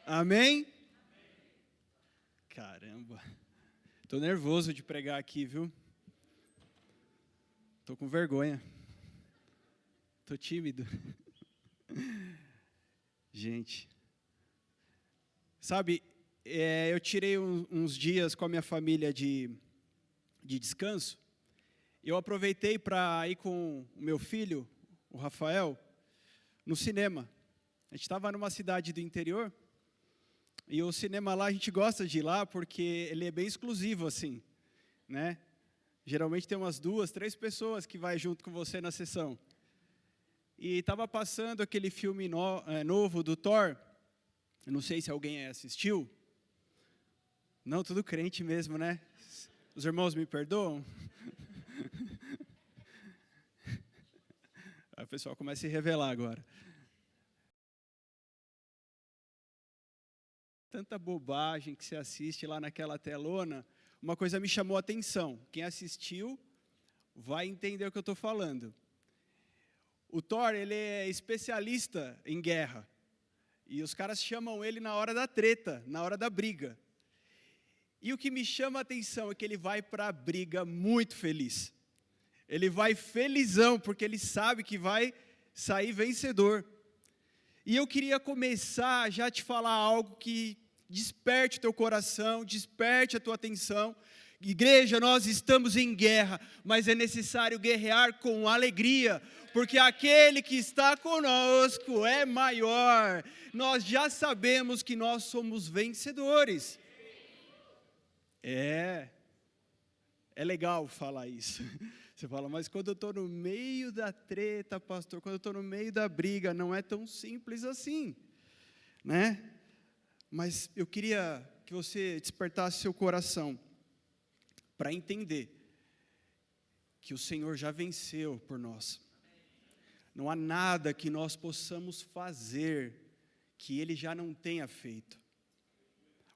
Amém? Caramba, tô nervoso de pregar aqui, viu? Tô com vergonha. Tô tímido. Gente, sabe, eu tirei uns dias com a minha família de descanso. Eu aproveitei para ir com o meu filho, o Rafael, no cinema. A gente estava numa cidade do interior, e o cinema lá a gente gosta de ir lá porque ele é bem exclusivo, assim, né? Geralmente tem umas 2, 3 pessoas que vai junto com você na sessão. E estava passando aquele filme novo do Thor. Eu não sei se alguém assistiu. Não, tudo crente mesmo, né? Os irmãos me perdoam? Aí o pessoal começa a se revelar agora. Tanta bobagem que você assiste lá naquela telona, uma coisa me chamou a atenção. Quem assistiu vai entender o que eu estou falando. O Thor, ele é especialista em guerra. E os caras chamam ele na hora da treta, na hora da briga. E o que me chama a atenção é que ele vai para a briga muito feliz. Ele vai felizão, porque ele sabe que vai sair vencedor. E eu queria começar já a te falar algo que desperte o teu coração, desperte a tua atenção. Igreja, nós estamos em guerra, mas é necessário guerrear com alegria, porque aquele que está conosco é maior. Nós já sabemos que nós somos vencedores. É legal falar isso. Você fala, mas quando eu estou no meio da treta, pastor, quando eu estou no meio da briga, não é tão simples assim, né? Mas eu queria que você despertasse seu coração para entender que o Senhor já venceu por nós. Não há nada que nós possamos fazer que Ele já não tenha feito.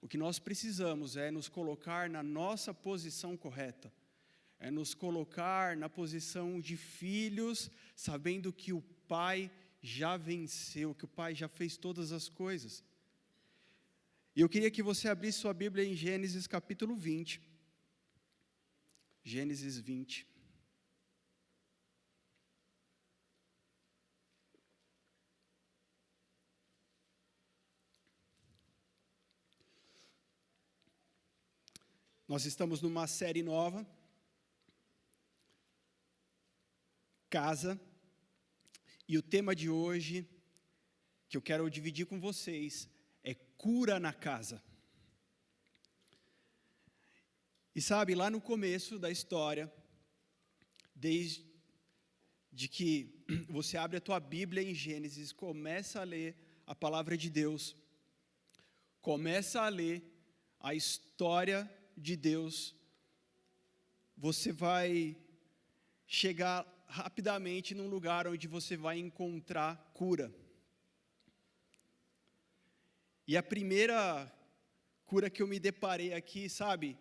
O que nós precisamos é nos colocar na nossa posição correta. É nos colocar na posição de filhos, sabendo que o Pai já venceu, que o Pai já fez todas as coisas. E eu queria que você abrisse sua Bíblia em Gênesis capítulo 20. Gênesis 20. Nós estamos numa série nova, Casa, e o tema de hoje, que eu quero dividir com vocês, é cura na casa. E sabe, lá no começo da história, desde que você abre a tua Bíblia em Gênesis, começa a ler a palavra de Deus, começa a ler a história de Deus, você vai chegar rapidamente num lugar onde você vai encontrar cura. E a primeira cura que eu me deparei aqui, sabe?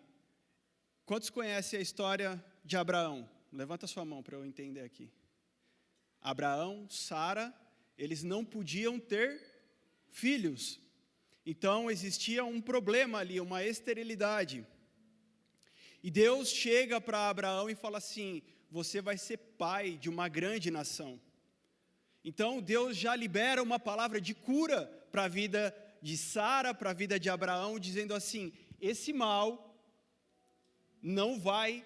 Quantos conhecem a história de Abraão? Levanta sua mão para eu entender aqui. Abraão, Sara, eles não podiam ter filhos. Então existia um problema ali, uma esterilidade. E Deus chega para Abraão e fala assim: você vai ser pai de uma grande nação. Então Deus já libera uma palavra de cura para a vida de Sara, para a vida de Abraão, dizendo assim: esse mal não vai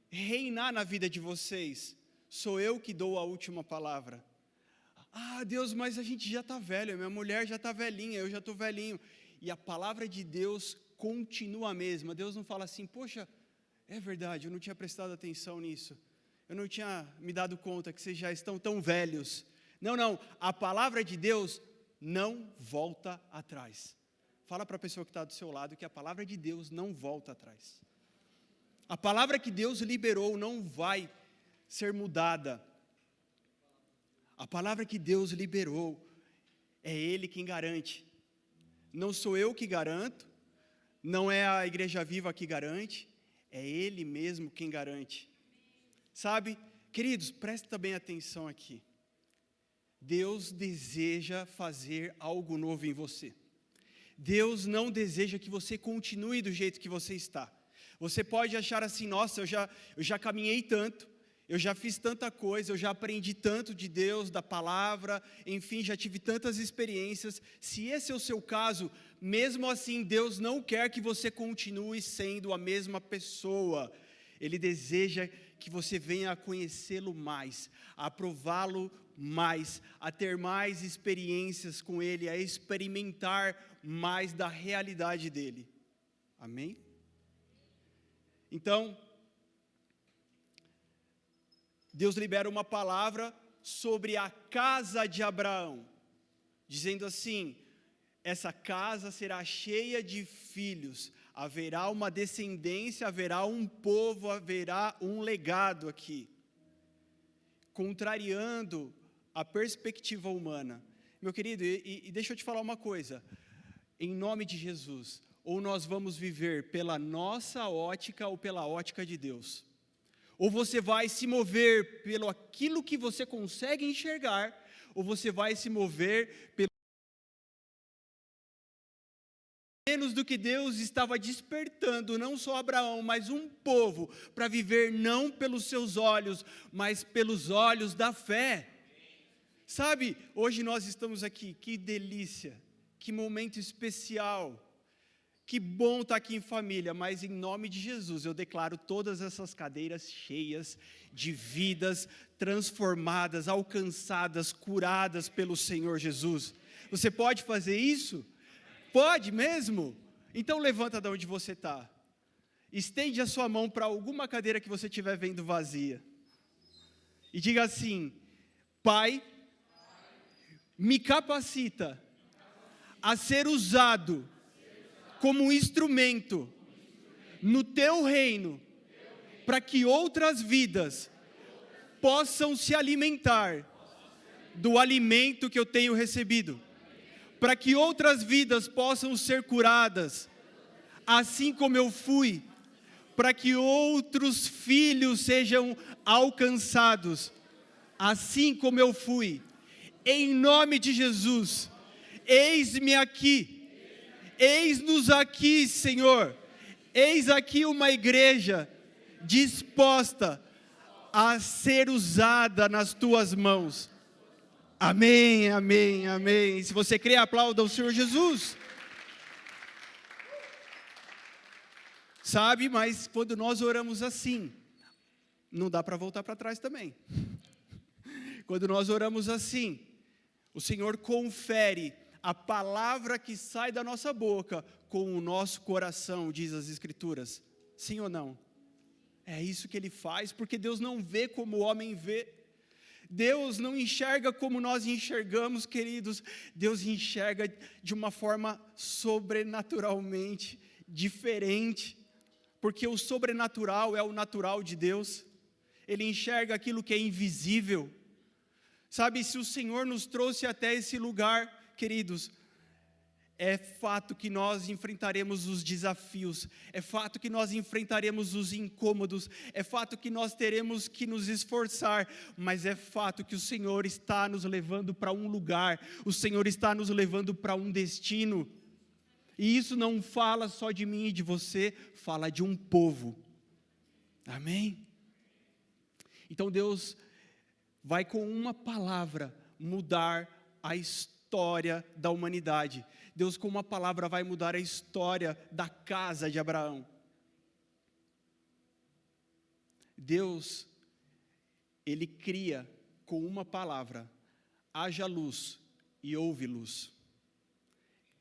reinar na vida de vocês, sou eu que dou a última palavra. Ah, Deus, mas a gente já está velho, minha mulher já está velhinha, eu já estou velhinho. E a palavra de Deus continua a mesma. Deus não fala assim: poxa, é verdade, eu não tinha prestado atenção nisso, eu não tinha me dado conta que vocês já estão tão velhos. Não, a palavra de Deus não volta atrás. Fala para a pessoa que está do seu lado que a palavra de Deus não volta atrás. A palavra que Deus liberou não vai ser mudada. A palavra que Deus liberou, é Ele quem garante. Não sou eu que garanto, não é a Igreja Viva que garante, é Ele mesmo quem garante. Sabe, queridos, presta bem atenção aqui. Deus deseja fazer algo novo em você. Deus não deseja que você continue do jeito que você está. Você pode achar assim, nossa, eu já caminhei tanto, eu já fiz tanta coisa, eu já aprendi tanto de Deus, da palavra, enfim, já tive tantas experiências. Se esse é o seu caso, mesmo assim, Deus não quer que você continue sendo a mesma pessoa. Ele deseja que você venha a conhecê-lo mais, a prová-lo mais, a ter mais experiências com Ele, a experimentar mais da realidade dEle. Amém? Então, Deus libera uma palavra sobre a casa de Abraão, dizendo assim: essa casa será cheia de filhos, haverá uma descendência, haverá um povo, haverá um legado aqui, contrariando a perspectiva humana. Meu querido, e deixa eu te falar uma coisa, em nome de Jesus, ou nós vamos viver pela nossa ótica ou pela ótica de Deus, ou você vai se mover pelo aquilo que você consegue enxergar, ou você vai se mover pelo menos do que Deus estava despertando, não só Abraão, mas um povo, para viver não pelos seus olhos, mas pelos olhos da fé. Sabe, hoje nós estamos aqui, que delícia, que momento especial, que bom estar aqui em família, mas em nome de Jesus eu declaro todas essas cadeiras cheias de vidas transformadas, alcançadas, curadas pelo Senhor Jesus. Você pode fazer isso? Pode mesmo? Então levanta de onde você está, estende a sua mão para alguma cadeira que você estiver vendo vazia, e diga assim: Pai, me capacita a ser usado como instrumento no teu reino, para que outras vidas possam se alimentar do alimento que eu tenho recebido, para que outras vidas possam ser curadas, assim como eu fui, para que outros filhos sejam alcançados, assim como eu fui. Em nome de Jesus, eis-me aqui, eis-nos aqui, Senhor, eis aqui uma igreja disposta a ser usada nas tuas mãos. Amém, amém, amém. Se você crê, aplauda o Senhor Jesus. Sabe, mas quando nós oramos assim, não dá para voltar para trás também. Quando nós oramos assim, o Senhor confere a palavra que sai da nossa boca com o nosso coração, diz as Escrituras. Sim ou não? É isso que Ele faz, porque Deus não vê como o homem vê. Deus não enxerga como nós enxergamos, queridos. Deus enxerga de uma forma sobrenaturalmente diferente, porque o sobrenatural é o natural de Deus. Ele enxerga aquilo que é invisível. Sabe, se o Senhor nos trouxe até esse lugar, queridos, é fato que nós enfrentaremos os desafios, é fato que nós enfrentaremos os incômodos, é fato que nós teremos que nos esforçar, mas é fato que o Senhor está nos levando para um lugar, o Senhor está nos levando para um destino, e isso não fala só de mim e de você, fala de um povo, amém? Então Deus vai com uma palavra mudar a história da humanidade. Deus com uma palavra vai mudar a história da casa de Abraão. Deus, Ele cria com uma palavra: haja luz e houve luz.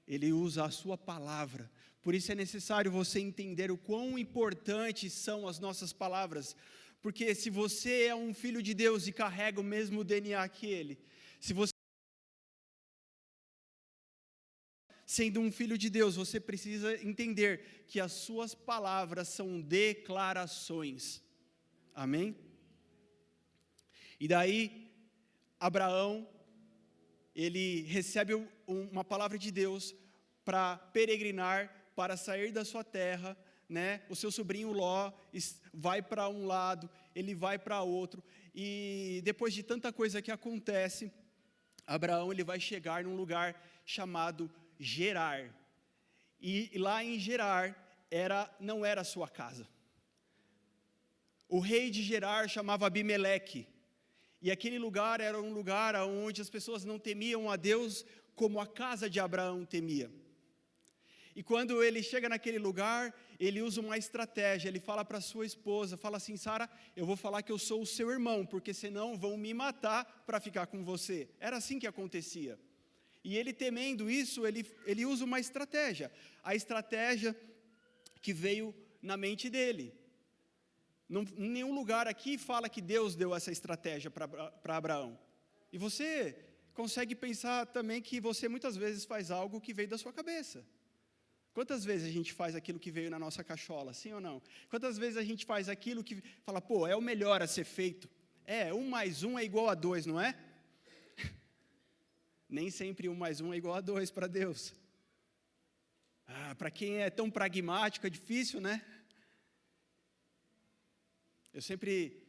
Ele usa a sua palavra. Por isso é necessário você entender o quão importantes são as nossas palavras. Porque se você é um filho de Deus e carrega o mesmo DNA que Ele, se você sendo um filho de Deus, você precisa entender que as suas palavras são declarações. Amém? E daí, Abraão, ele recebe uma palavra de Deus para peregrinar, para sair da sua terra, né? O seu sobrinho Ló vai para um lado, ele vai para outro, e depois de tanta coisa que acontece, Abraão ele vai chegar num lugar chamado Gerar. E lá em Gerar não era a sua casa. O rei de Gerar chamava Abimeleque. E aquele lugar era um lugar onde as pessoas não temiam a Deus como a casa de Abraão temia. E quando ele chega naquele lugar, ele usa uma estratégia, ele fala para sua esposa, fala assim: Sara, eu vou falar que eu sou o seu irmão, porque senão vão me matar para ficar com você. Era assim que acontecia. E ele temendo isso, ele usa uma estratégia, a estratégia que veio na mente dele. Em nenhum lugar aqui fala que Deus deu essa estratégia para Abraão. E você consegue pensar também que você muitas vezes faz algo que veio da sua cabeça. Quantas vezes a gente faz aquilo que veio na nossa cachola, sim ou não? Quantas vezes a gente faz aquilo que fala, pô, é o melhor a ser feito? 1 mais 1 é igual a 2, não é? Nem sempre 1 mais 1 é igual a 2 para Deus. Para quem é tão pragmático, é difícil, né? Eu sempre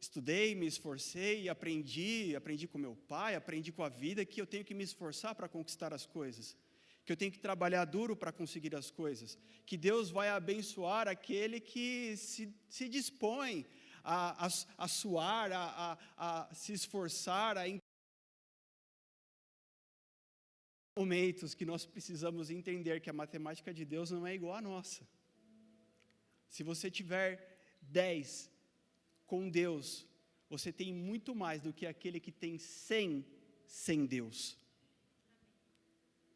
estudei, me esforcei, aprendi com meu pai, aprendi com a vida, que eu tenho que me esforçar para conquistar as coisas, que eu tenho que trabalhar duro para conseguir as coisas, que Deus vai abençoar aquele que se dispõe a suar, a se esforçar, momentos que nós precisamos entender que a matemática de Deus não é igual à nossa. Se você tiver 10 com Deus, você tem muito mais do que aquele que tem 100 sem Deus.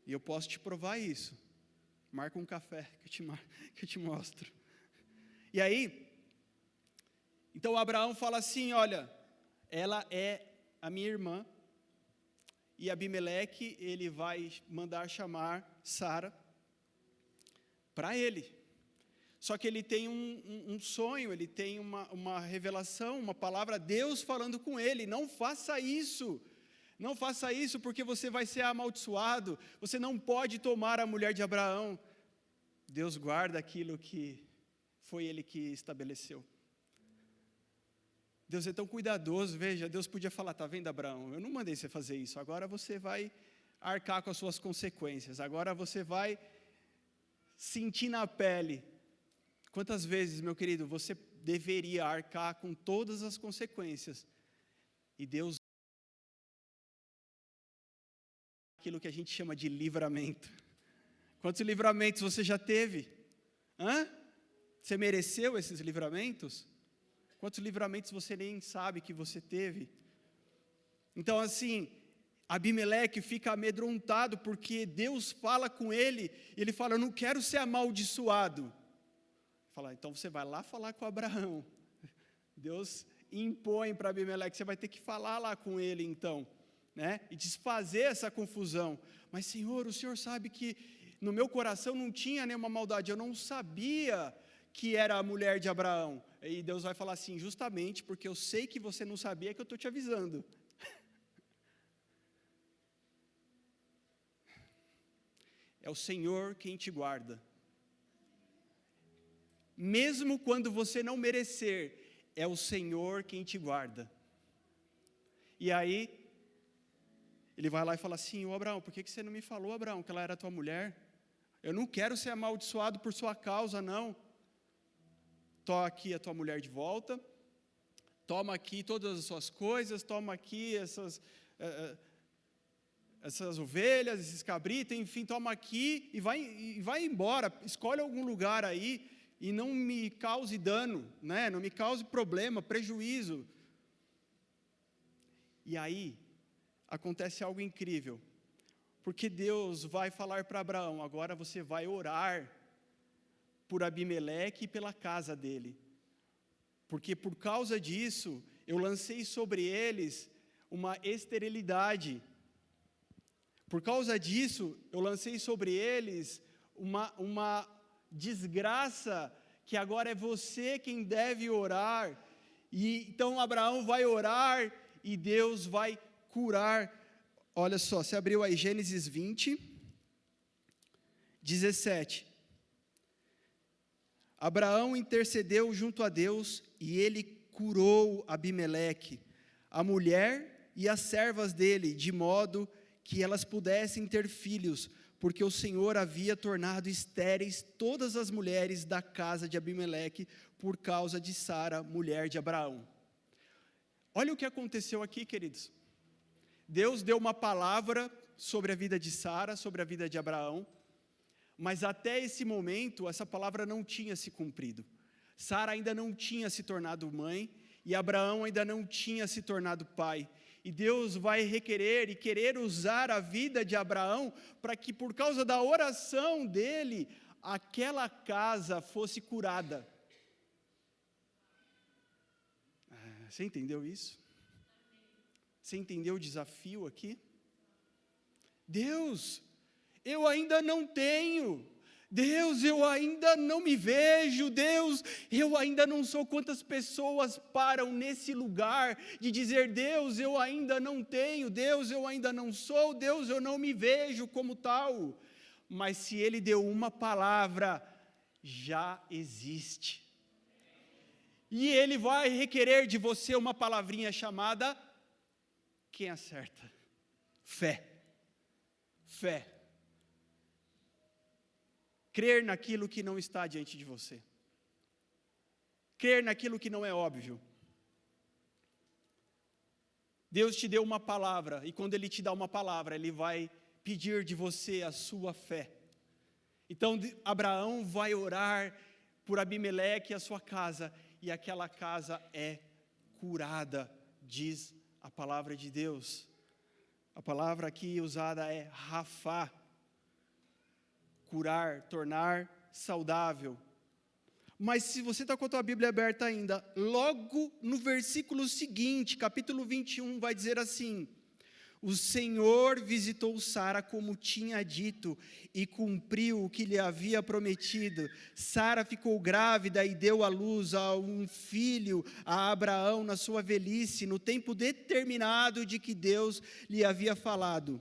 E eu posso te provar isso. Marca um café que eu te mostro. E aí, então Abraão fala assim, olha, ela é a minha irmã, e Abimeleque, ele vai mandar chamar Sara para ele. Só que ele tem um sonho, ele tem uma revelação, uma palavra, Deus falando com ele, não faça isso porque você vai ser amaldiçoado, você não pode tomar a mulher de Abraão. Deus guarda aquilo que foi ele que estabeleceu. Deus é tão cuidadoso, veja, Deus podia falar, tá vendo, Abraão, eu não mandei você fazer isso, agora você vai arcar com as suas consequências, agora você vai sentir na pele. Quantas vezes, meu querido, você deveria arcar com todas as consequências, e Deus, aquilo que a gente chama de livramento. Quantos livramentos você já teve? Você mereceu esses livramentos? Quantos livramentos você nem sabe que você teve? Então, assim, Abimeleque fica amedrontado, porque Deus fala com ele, e ele fala, eu não quero ser amaldiçoado. Fala, então você vai lá falar com Abraão. Deus impõe para Abimeleque, você vai ter que falar lá com ele então, né? E desfazer essa confusão. Mas Senhor, o Senhor sabe que no meu coração não tinha nenhuma maldade, eu não sabia que era a mulher de Abraão. E Deus vai falar assim, justamente porque eu sei que você não sabia, que eu estou te avisando. É o Senhor quem te guarda. Mesmo quando você não merecer, é o Senhor quem te guarda. E aí, ele vai lá e fala assim, ô Abraão, por que você não me falou, Abraão, que ela era tua mulher? Eu não quero ser amaldiçoado por sua causa, não. Toma aqui a tua mulher de volta, toma aqui todas as suas coisas, toma aqui essas ovelhas, esses cabritos, enfim, toma aqui e vai embora, escolhe algum lugar aí, e não me cause dano, né? Não me cause problema, prejuízo. E aí, acontece algo incrível, porque Deus vai falar para Abraão, agora você vai orar por Abimeleque e pela casa dele, porque por causa disso, eu lancei sobre eles uma esterilidade, por causa disso, eu lancei sobre eles uma desgraça, que agora é você quem deve orar, e então Abraão vai orar, e Deus vai curar. Olha só, você abriu aí Gênesis 20, 17, Abraão intercedeu junto a Deus, e ele curou Abimeleque, a mulher e as servas dele, de modo que elas pudessem ter filhos, porque o Senhor havia tornado estéreis todas as mulheres da casa de Abimeleque por causa de Sara, mulher de Abraão. Olha o que aconteceu aqui, queridos. Deus deu uma palavra sobre a vida de Sara, sobre a vida de Abraão, mas até esse momento, essa palavra não tinha se cumprido. Sara ainda não tinha se tornado mãe, e Abraão ainda não tinha se tornado pai. E Deus vai requerer e querer usar a vida de Abraão para que, por causa da oração dele, aquela casa fosse curada. Você entendeu isso? Você entendeu o desafio aqui? Deus, eu ainda não tenho. Deus, eu ainda não me vejo. Deus, eu ainda não sou. Quantas pessoas param nesse lugar de dizer: Deus, eu ainda não tenho. Deus, eu ainda não sou. Deus, eu não me vejo como tal. Mas se Ele deu uma palavra, já existe. E Ele vai requerer de você uma palavrinha chamada, quem acerta? Fé. Fé. Crer naquilo que não está diante de você. Crer naquilo que não é óbvio. Deus te deu uma palavra, e quando Ele te dá uma palavra, Ele vai pedir de você a sua fé. Então, Abraão vai orar por Abimeleque e a sua casa, e aquela casa é curada, diz a palavra de Deus. A palavra aqui usada é Rafá. Curar, tornar saudável. Mas se você está com a tua Bíblia aberta ainda, logo no versículo seguinte, capítulo 21, vai dizer assim: o Senhor visitou Sara como tinha dito e cumpriu o que lhe havia prometido. Sara ficou grávida e deu à luz a um filho a Abraão na sua velhice, no tempo determinado de que Deus lhe havia falado.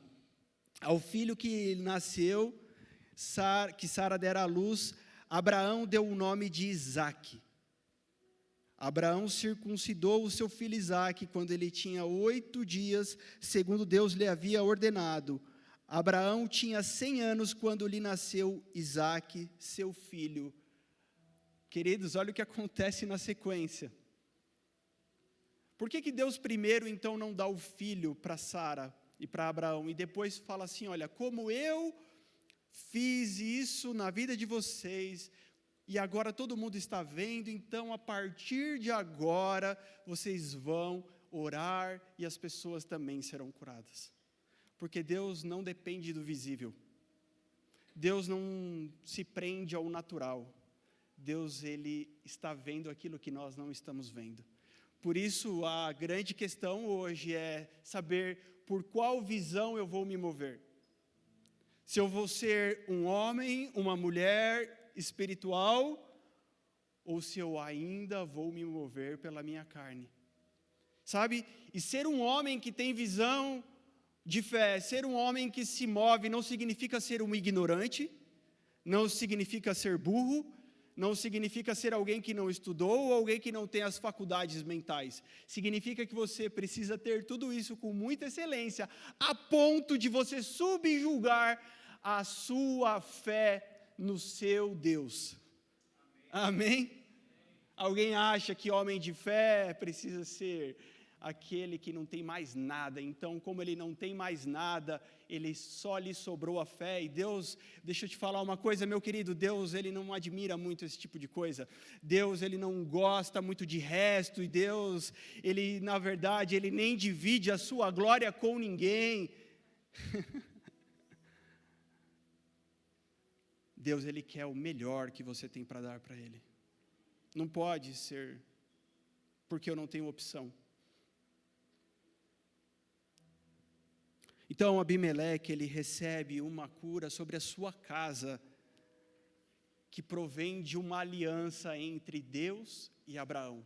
Ao filho que nasceu, que Sara dera à luz, Abraão deu o nome de Isaque. Abraão circuncidou o seu filho Isaque quando ele tinha 8 dias, segundo Deus lhe havia ordenado. Abraão tinha 100 anos quando lhe nasceu Isaque, seu filho. Queridos, olha o que acontece na sequência. Por que Deus primeiro então não dá o filho para Sara e para Abraão, e depois fala assim: olha, como eu fiz isso na vida de vocês, e agora todo mundo está vendo, então a partir de agora, vocês vão orar e as pessoas também serão curadas. Porque Deus não depende do visível. Deus não se prende ao natural. Deus, Ele está vendo aquilo que nós não estamos vendo. Por isso, a grande questão hoje é saber por qual visão eu vou me mover. Se eu vou ser um homem, uma mulher espiritual, ou se eu ainda vou me mover pela minha carne. Sabe? E ser um homem que tem visão de fé, ser um homem que se move, não significa ser um ignorante, não significa ser burro, não significa ser alguém que não estudou ou alguém que não tem as faculdades mentais. Significa que você precisa ter tudo isso com muita excelência, a ponto de você subjugar a sua fé no seu Deus. Amém? Alguém acha que homem de fé precisa ser aquele que não tem mais nada. Então, como ele não tem mais nada, ele só lhe sobrou a fé. E Deus, deixa eu te falar uma coisa, meu querido, Deus, ele não admira muito esse tipo de coisa. Deus, ele não gosta muito de resto. E Deus, ele, na verdade, ele nem divide a sua glória com ninguém. Deus, Ele quer o melhor que você tem para dar para Ele. Não pode ser porque eu não tenho opção. Então, Abimeleque, ele recebe uma cura sobre a sua casa, que provém de uma aliança entre Deus e Abraão.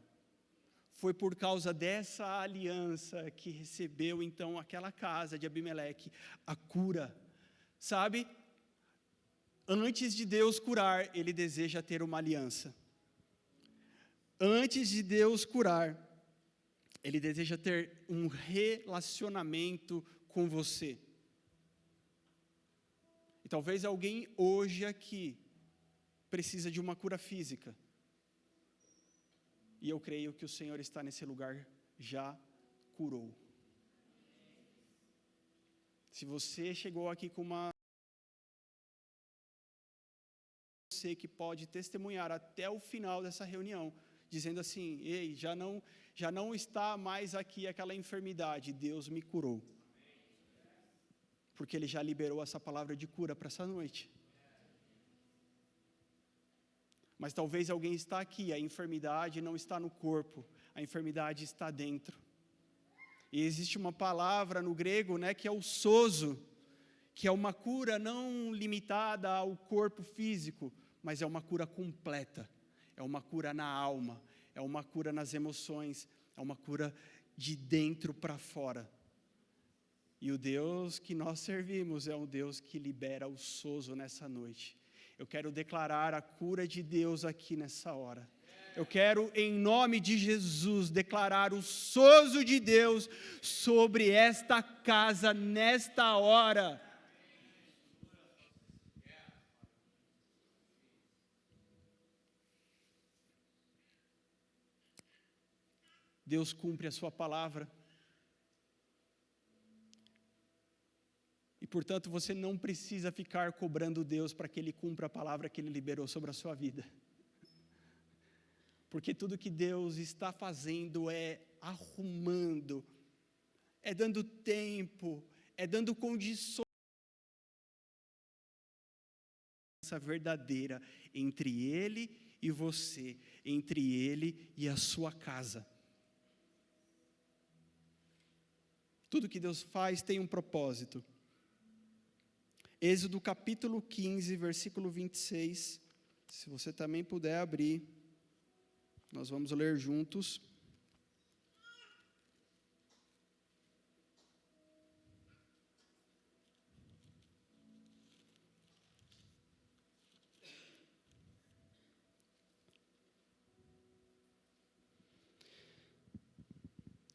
Foi por causa dessa aliança que recebeu, então, aquela casa de Abimeleque, a cura. Sabe? Antes de Deus curar, Ele deseja ter uma aliança. Antes de Deus curar, Ele deseja ter um relacionamento com você. Talvez alguém hoje aqui precisa de uma cura física. E eu creio que o Senhor está nesse lugar, já curou. Se você chegou aqui com você que pode testemunhar até o final dessa reunião, dizendo assim: ei, já não está mais aqui aquela enfermidade, Deus me curou. Porque Ele já liberou essa palavra de cura para essa noite. Mas talvez alguém está aqui, a enfermidade não está no corpo, a enfermidade está dentro. E existe uma palavra no grego, né, que é o sozo, que é uma cura não limitada ao corpo físico, mas é uma cura completa, é uma cura na alma, é uma cura nas emoções, é uma cura de dentro para fora. E o Deus que nós servimos é um Deus que libera o sozo nessa noite. Eu quero declarar a cura de Deus aqui nessa hora. Eu quero, em nome de Jesus, declarar o sozo de Deus sobre esta casa nesta hora. Deus cumpre a sua palavra. E, portanto, você não precisa ficar cobrando Deus para que Ele cumpra a palavra que Ele liberou sobre a sua vida. Porque tudo que Deus está fazendo é arrumando, é dando tempo, é dando condições verdadeira entre Ele e você, entre Ele e a sua casa. Tudo que Deus faz tem um propósito. Êxodo capítulo 15, versículo 26. Se você também puder abrir, nós vamos ler juntos.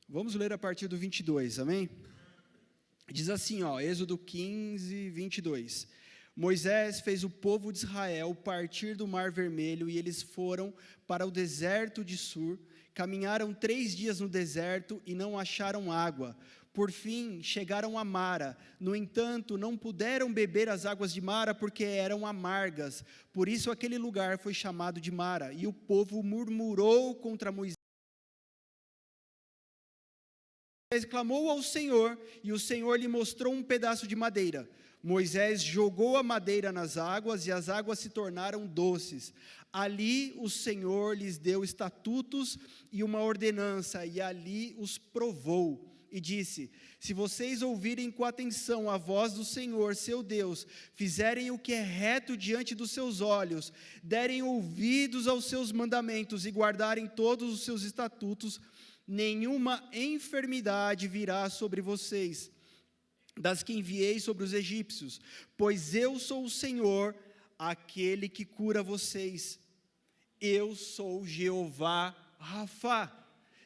Vamos ler a partir do 22, amém? Diz assim, Êxodo 15, 22. Moisés fez o povo de Israel partir do Mar Vermelho e eles foram para o deserto de Sur. Caminharam 3 dias no deserto e não acharam água. Por fim, chegaram a Mara. No entanto, não puderam beber as águas de Mara porque eram amargas. Por isso aquele lugar foi chamado de Mara. E o povo murmurou contra Moisés. Moisés clamou ao Senhor, e o Senhor lhe mostrou um pedaço de madeira. Moisés jogou a madeira nas águas, e as águas se tornaram doces. Ali o Senhor lhes deu estatutos e uma ordenança, e ali os provou. E disse: se vocês ouvirem com atenção a voz do Senhor, seu Deus, fizerem o que é reto diante dos seus olhos, derem ouvidos aos seus mandamentos e guardarem todos os seus estatutos, nenhuma enfermidade virá sobre vocês, das que enviei sobre os egípcios, pois eu sou o Senhor, aquele que cura vocês. Eu sou Jeová Rafa.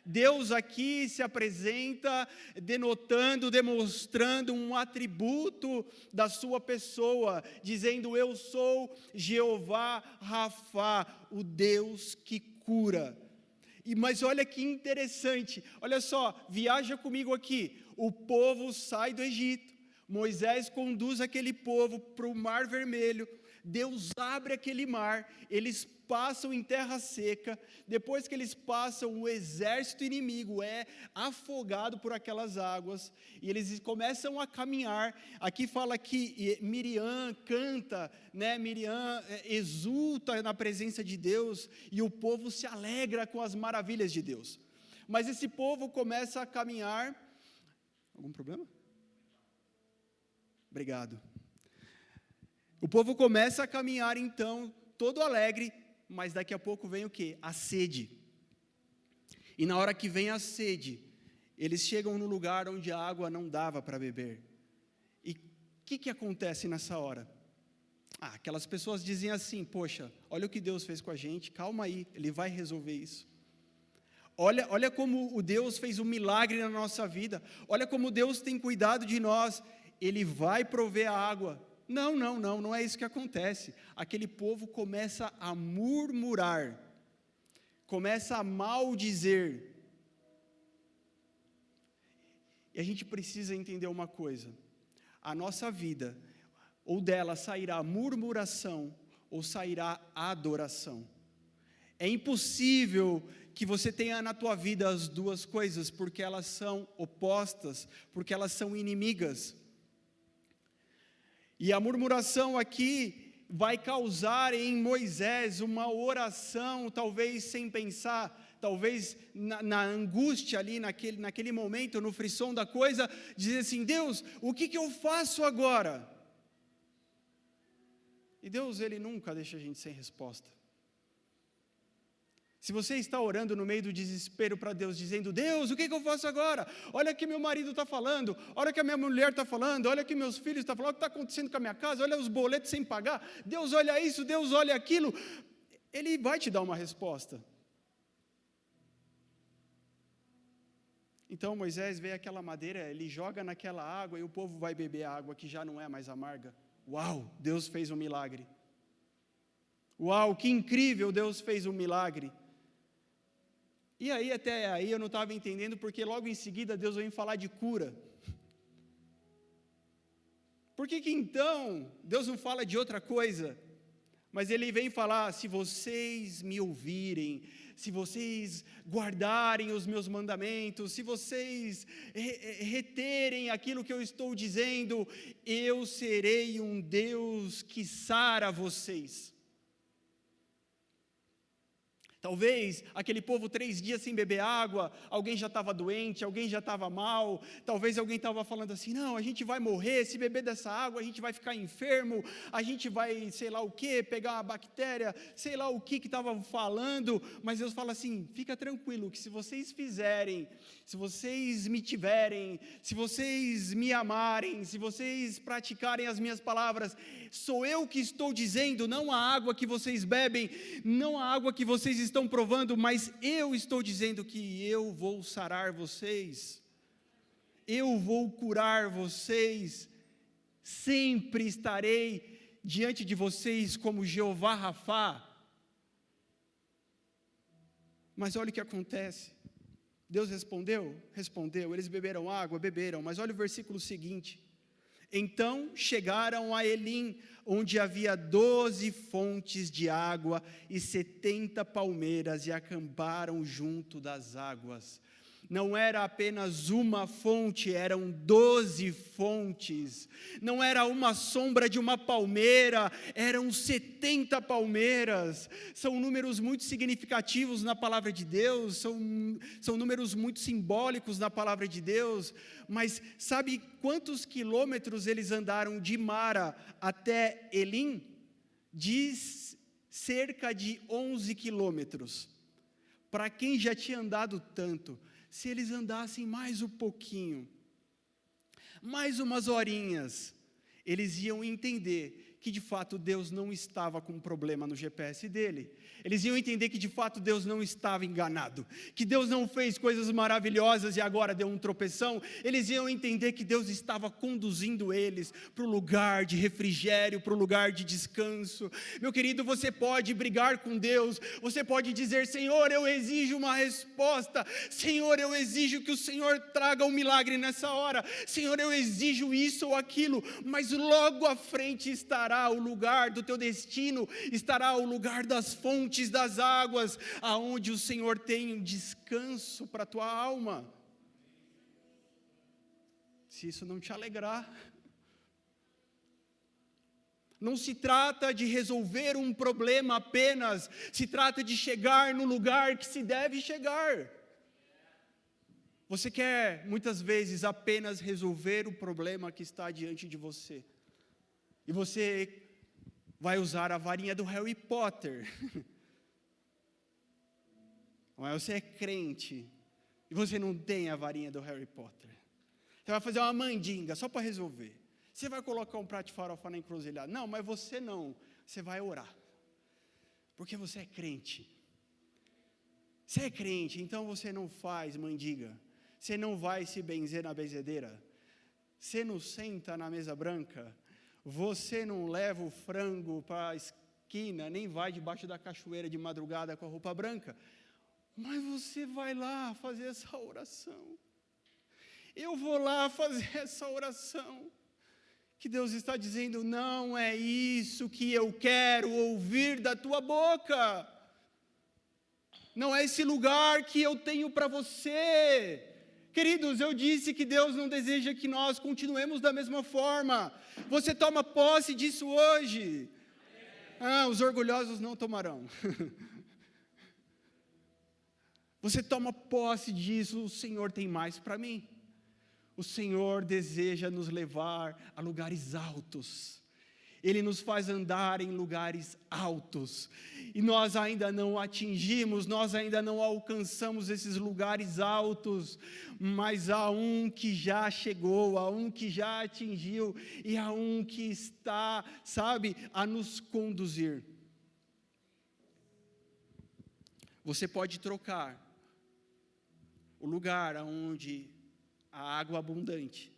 Deus aqui se apresenta demonstrando um atributo da sua pessoa, dizendo: eu sou Jeová Rafa, o Deus que cura. Mas olha que interessante, olha só, viaja comigo aqui, o povo sai do Egito, Moisés conduz aquele povo para o Mar Vermelho, Deus abre aquele mar, eles passam em terra seca, depois que eles passam, o exército inimigo é afogado por aquelas águas, e eles começam a caminhar. Aqui fala que Miriam canta, né? Miriam exulta na presença de Deus, e o povo se alegra com as maravilhas de Deus. Mas esse povo começa a caminhar. Algum problema? Obrigado. O povo começa a caminhar então, todo alegre, mas daqui a pouco vem o quê? A sede. E na hora que vem a sede, eles chegam no lugar onde a água não dava para beber. E o que acontece nessa hora? Aquelas pessoas dizem assim: poxa, olha o que Deus fez com a gente, calma aí, Ele vai resolver isso. Olha como o Deus fez um milagre na nossa vida, olha como Deus tem cuidado de nós, Ele vai prover a água. Não é isso que acontece. Aquele povo começa a murmurar, começa a maldizer. E a gente precisa entender uma coisa: a nossa vida, ou dela sairá murmuração, ou sairá adoração. É impossível que você tenha na tua vida as duas coisas, porque elas são opostas, porque elas são inimigas. E a murmuração aqui vai causar em Moisés uma oração, talvez sem pensar, talvez na angústia ali, naquele momento, no frisson da coisa, dizer assim: Deus, o que eu faço agora? E Deus, Ele nunca deixa a gente sem resposta. Se você está orando no meio do desespero para Deus, dizendo: Deus, o que eu faço agora? Olha o que meu marido está falando, olha o que a minha mulher está falando, olha o que meus filhos estão falando, olha o que está acontecendo com a minha casa, olha os boletos sem pagar, Deus olha isso, Deus olha aquilo, Ele vai te dar uma resposta. Então Moisés vê aquela madeira, ele joga naquela água e o povo vai beber a água que já não é mais amarga. Uau, Deus fez um milagre. Uau, que incrível, Deus fez um milagre. E aí, até aí, eu não estava entendendo, porque logo em seguida Deus veio falar de cura. Por que então Deus não fala de outra coisa? Mas Ele vem falar: se vocês me ouvirem, se vocês guardarem os meus mandamentos, se vocês reterem aquilo que eu estou dizendo, eu serei um Deus que sara vocês. Talvez aquele povo 3 dias sem beber água, alguém já estava doente, alguém já estava mal, talvez alguém estava falando assim: não, a gente vai morrer, se beber dessa água a gente vai ficar enfermo, a gente vai sei lá o que, pegar uma bactéria, sei lá o que estavam falando, mas Deus fala assim: fica tranquilo, que se vocês fizerem, se vocês me tiverem, se vocês me amarem, se vocês praticarem as minhas palavras, sou eu que estou dizendo, não a água que vocês bebem, não a água que vocês estão provando, mas eu estou dizendo que eu vou sarar vocês, eu vou curar vocês, sempre estarei diante de vocês como Jeová Rafá. Mas olha o que acontece. Deus respondeu, eles beberam água, beberam, mas olha o versículo seguinte: então chegaram a Elim, onde havia 12 fontes de água e 70 palmeiras, e acamparam junto das águas. Não era apenas uma fonte, eram 12 fontes. Não era uma sombra de uma palmeira, eram 70 palmeiras. São números muito significativos na palavra de Deus, são números muito simbólicos na palavra de Deus. Mas sabe quantos quilômetros eles andaram de Mara até Elim? Diz cerca de 11 quilômetros. Para quem já tinha andado tanto, se eles andassem mais um pouquinho, mais umas horinhas, eles iam entender que de fato Deus não estava com um problema no GPS dele. Eles iam entender que de fato Deus não estava enganado, que Deus não fez coisas maravilhosas e agora deu um tropeção. Eles iam entender que Deus estava conduzindo eles para o lugar de refrigério, para o lugar de descanso. Meu querido, você pode brigar com Deus, você pode dizer: Senhor, eu exijo uma resposta, Senhor, eu exijo que o Senhor traga um milagre nessa hora, Senhor, eu exijo isso ou aquilo, mas logo à frente estará o lugar do teu destino, estará o lugar das fontes das águas, aonde o Senhor tem um descanso para a tua alma. Se isso não te alegrar, não se trata de resolver um problema apenas, se trata de chegar no lugar que se deve chegar. Você quer muitas vezes apenas resolver o problema que está diante de você, e você vai usar a varinha do Harry Potter. Mas você é crente e você não tem a varinha do Harry Potter. Você vai fazer uma mandinga só para resolver. Você vai colocar um prato de farofa na encruzilhada. Não, mas você não. Você vai orar. Porque você é crente. Você é crente, então você não faz mandiga. Você não vai se benzer na benzedeira. Você não senta na mesa branca. Você não leva o frango para a esquina, nem vai debaixo da cachoeira de madrugada com a roupa branca, mas você vai lá fazer essa oração. Eu vou lá fazer essa oração. Que Deus está dizendo, não é isso que eu quero ouvir da tua boca. Não é esse lugar que eu tenho para você. Queridos, eu disse que Deus não deseja que nós continuemos da mesma forma. Você toma posse disso hoje. Os orgulhosos não tomarão. Você toma posse disso, o Senhor tem mais para mim. O Senhor deseja nos levar a lugares altos. Ele nos faz andar em lugares altos. E nós ainda não atingimos, nós ainda não alcançamos esses lugares altos. Mas há um que já chegou, há um que já atingiu. E há um que está, a nos conduzir. Você pode trocar o lugar onde a água abundante,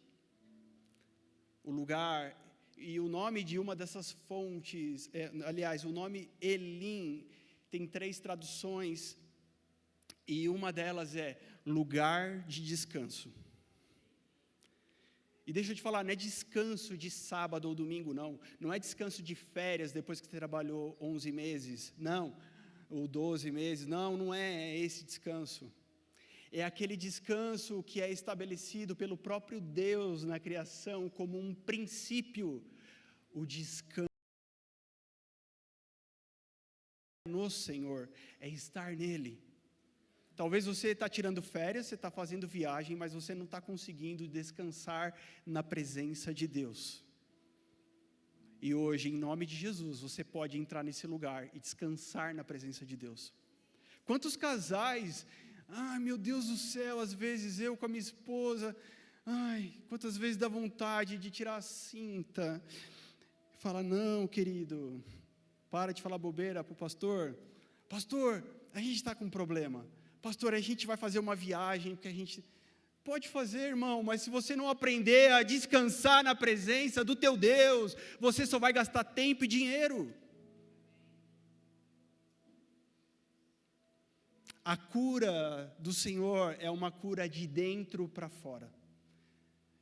o lugar, e o nome de uma dessas fontes, aliás, o nome Elim, tem 3 traduções, e uma delas é lugar de descanso. E deixa eu te falar, não é descanso de sábado ou domingo, não é descanso de férias depois que você trabalhou 11 meses, não, ou 12 meses, não é esse descanso. É aquele descanso que é estabelecido pelo próprio Deus na criação como um princípio. O descanso no Senhor é estar nele. Talvez você está tirando férias, você está fazendo viagem, mas você não está conseguindo descansar na presença de Deus. E hoje, em nome de Jesus, você pode entrar nesse lugar e descansar na presença de Deus. Quantos casais... meu Deus do céu, às vezes eu com a minha esposa, quantas vezes dá vontade de tirar a cinta. Fala, não, querido, para de falar bobeira para o pastor. Pastor, a gente está com um problema. Pastor, a gente vai fazer uma viagem, porque a gente... Pode fazer, irmão, mas se você não aprender a descansar na presença do teu Deus, você só vai gastar tempo e dinheiro. A cura do Senhor é uma cura de dentro para fora.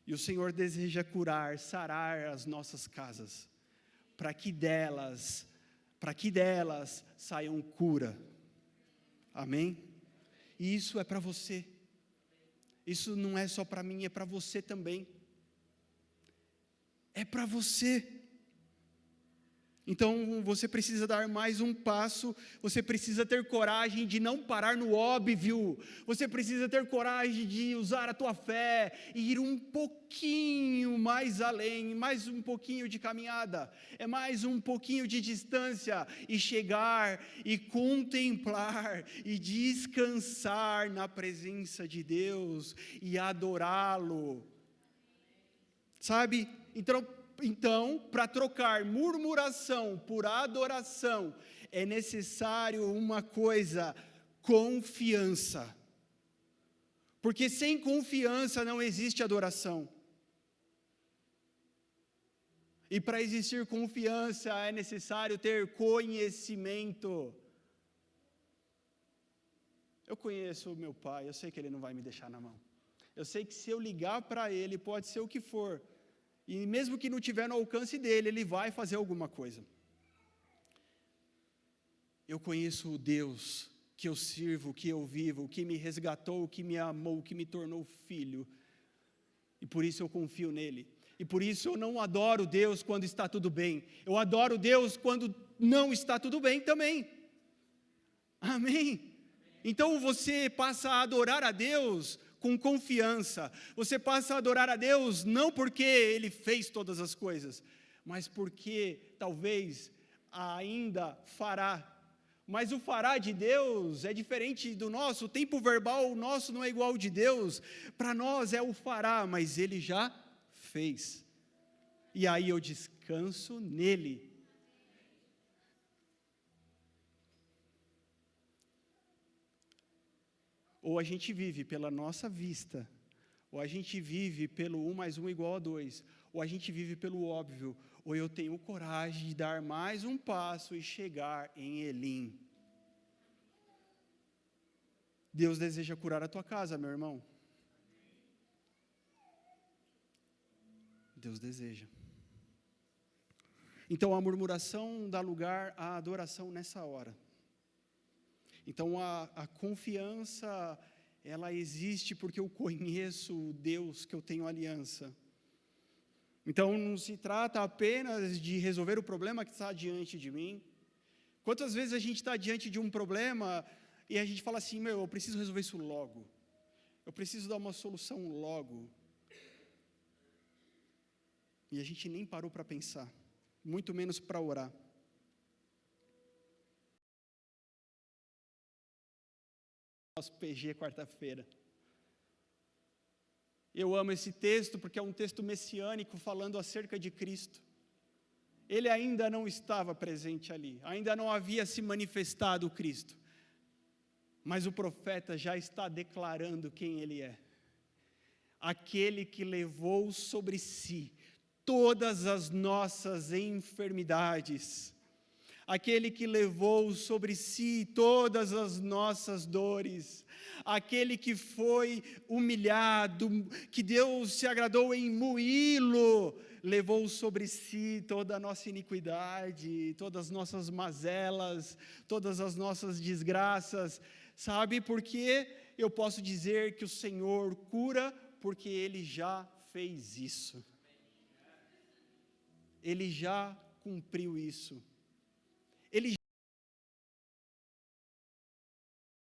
E o Senhor deseja curar, sarar as nossas casas, para que delas saiam cura. Amém? E isso é para você. Isso não é só para mim, é para você também. É para você. Então, você precisa dar mais um passo, você precisa ter coragem de não parar no óbvio, você precisa ter coragem de usar a tua fé e ir um pouquinho mais além, mais um pouquinho de caminhada, é mais um pouquinho de distância, e chegar e contemplar e descansar na presença de Deus e adorá-lo. Então, para trocar murmuração por adoração, é necessário uma coisa: confiança. Porque sem confiança não existe adoração. E para existir confiança é necessário ter conhecimento. Eu conheço o meu pai, eu sei que ele não vai me deixar na mão. Eu sei que se eu ligar para ele, pode ser o que for. E mesmo que não estiver no alcance dele, ele vai fazer alguma coisa. Eu conheço o Deus que eu sirvo, que eu vivo, que me resgatou, que me amou, que me tornou filho. E por isso eu confio nele. E por isso eu não adoro Deus quando está tudo bem. Eu adoro Deus quando não está tudo bem também. Amém? Então você passa a adorar a Deus com confiança. Você passa a adorar a Deus não porque Ele fez todas as coisas, mas porque talvez ainda fará. Mas o fará de Deus é diferente do nosso. O tempo verbal nosso não é igual ao de Deus. Para nós é o fará, mas Ele já fez. E aí eu descanso nele. Ou a gente vive pela nossa vista, ou a gente vive pelo 1 mais 1 igual a 2, ou a gente vive pelo óbvio, ou eu tenho coragem de dar mais um passo e chegar em Elim. Deus deseja curar a tua casa, meu irmão. Deus deseja. Então a murmuração dá lugar à adoração nessa hora. Então a confiança, ela existe porque eu conheço o Deus que eu tenho aliança. Então não se trata apenas de resolver o problema que está diante de mim. Quantas vezes a gente está diante de um problema e a gente fala assim, eu preciso resolver isso logo. Eu preciso dar uma solução logo. E a gente nem parou para pensar, muito menos para orar. Nosso PG quarta-feira. Eu amo esse texto porque é um texto messiânico falando acerca de Cristo. Ele ainda não estava presente ali, ainda não havia se manifestado o Cristo. Mas o profeta já está declarando quem ele é. Aquele que levou sobre si todas as nossas enfermidades, aquele que levou sobre si todas as nossas dores, aquele que foi humilhado, que Deus se agradou em moí-lo, levou sobre si toda a nossa iniquidade, todas as nossas mazelas, todas as nossas desgraças. Sabe por quê? Eu posso dizer que o Senhor cura, porque Ele já fez isso. Ele já cumpriu isso. Ele já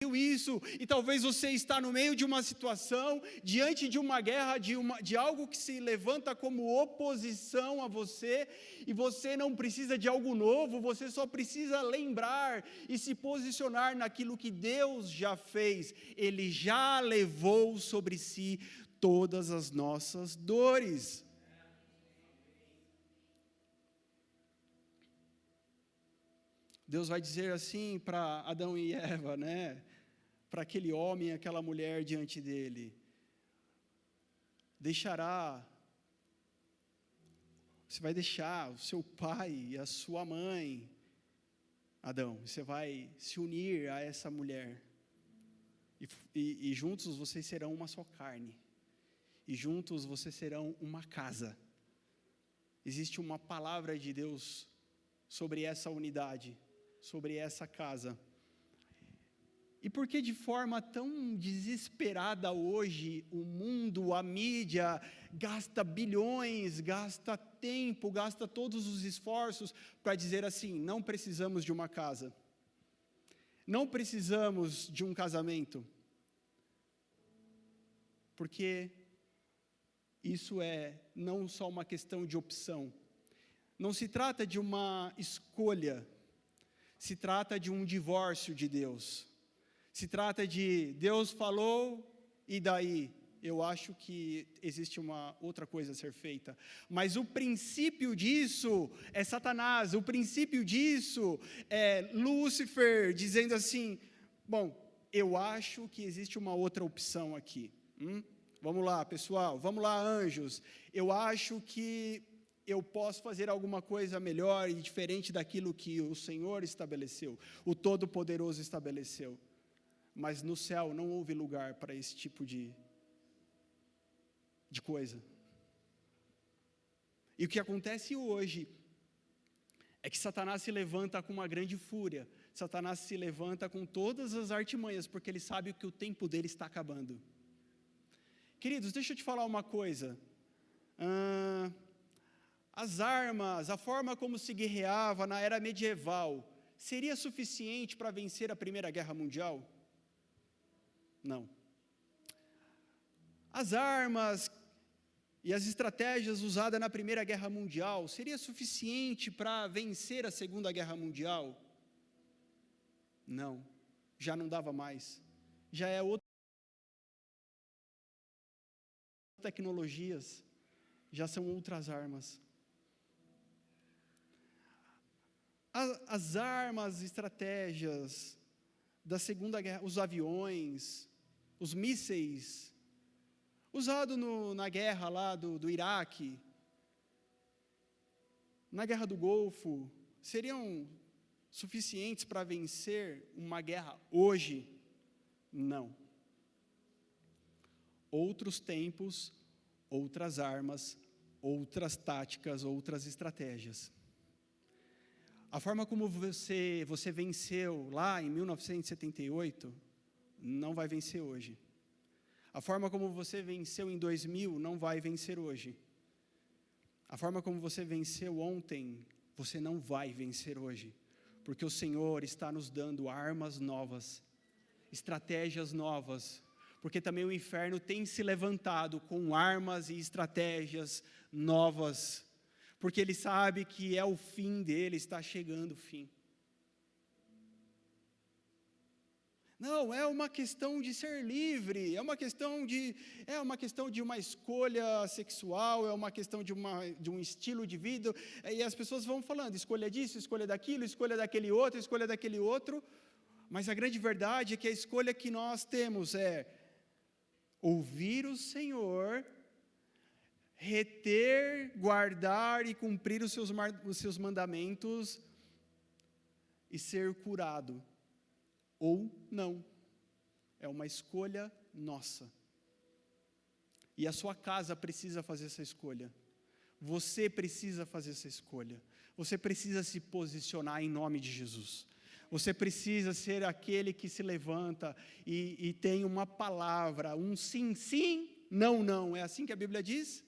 cumpriu isso. E talvez você está no meio de uma situação, diante de uma guerra, de algo que se levanta como oposição a você, e você não precisa de algo novo, você só precisa lembrar e se posicionar naquilo que Deus já fez. Ele já levou sobre si todas as nossas dores. Deus vai dizer assim para Adão e Eva, né? Para aquele homem e aquela mulher diante dele: você vai deixar o seu pai e a sua mãe, Adão, você vai se unir a essa mulher, e juntos vocês serão uma só carne, e juntos vocês serão uma casa. Existe uma palavra de Deus sobre essa unidade, sobre essa casa. E por que de forma tão desesperada hoje o mundo, a mídia, gasta bilhões, gasta tempo, gasta todos os esforços para dizer assim: não precisamos de uma casa, não precisamos de um casamento, porque isso é não só uma questão de opção, não se trata de uma escolha, se trata de um divórcio de Deus. Se trata de Deus falou e daí eu acho que existe uma outra coisa a ser feita. Mas o princípio disso é Satanás, o princípio disso é Lúcifer dizendo assim: bom, eu acho que existe uma outra opção aqui. Vamos lá, pessoal, vamos lá, anjos. Eu acho que eu posso fazer alguma coisa melhor e diferente daquilo que o Senhor estabeleceu, o Todo-Poderoso estabeleceu. Mas no céu não houve lugar para esse tipo de coisa. E o que acontece hoje é que Satanás se levanta com uma grande fúria, Satanás se levanta com todas as artimanhas, porque ele sabe que o tempo dele está acabando. Queridos, deixa eu te falar uma coisa. As armas, a forma como se guerreava na era medieval, seria suficiente para vencer a Primeira Guerra Mundial? Não. As armas e as estratégias usadas na Primeira Guerra Mundial seria suficiente para vencer a Segunda Guerra Mundial? Não, já não dava mais. Já é outra tecnologias, já são outras armas. As armas, estratégias da Segunda Guerra, os aviões, os mísseis, usados na guerra lá do Iraque, na Guerra do Golfo seriam suficientes para vencer uma guerra hoje? Não. Outros tempos, outras armas, outras táticas, outras estratégias. A forma como você venceu lá em 1978, não vai vencer hoje. A forma como você venceu em 2000, não vai vencer hoje. A forma como você venceu ontem, você não vai vencer hoje. Porque o Senhor está nos dando armas novas, estratégias novas. Porque também o inferno tem se levantado com armas e estratégias novas. Porque ele sabe que é o fim dele, está chegando o fim. Não, é uma questão de ser livre, é uma questão de uma escolha sexual, é uma questão de um estilo de vida, e as pessoas vão falando, escolha disso, escolha daquilo, escolha daquele outro, mas a grande verdade é que a escolha que nós temos é ouvir o Senhor, reter, guardar e cumprir os seus mandamentos e ser curado. Ou não. É uma escolha nossa. E a sua casa precisa fazer essa escolha. Você precisa fazer essa escolha. Você precisa se posicionar em nome de Jesus. Você precisa ser aquele que se levanta e tem uma palavra, um sim, sim, não, não. É assim que a Bíblia diz?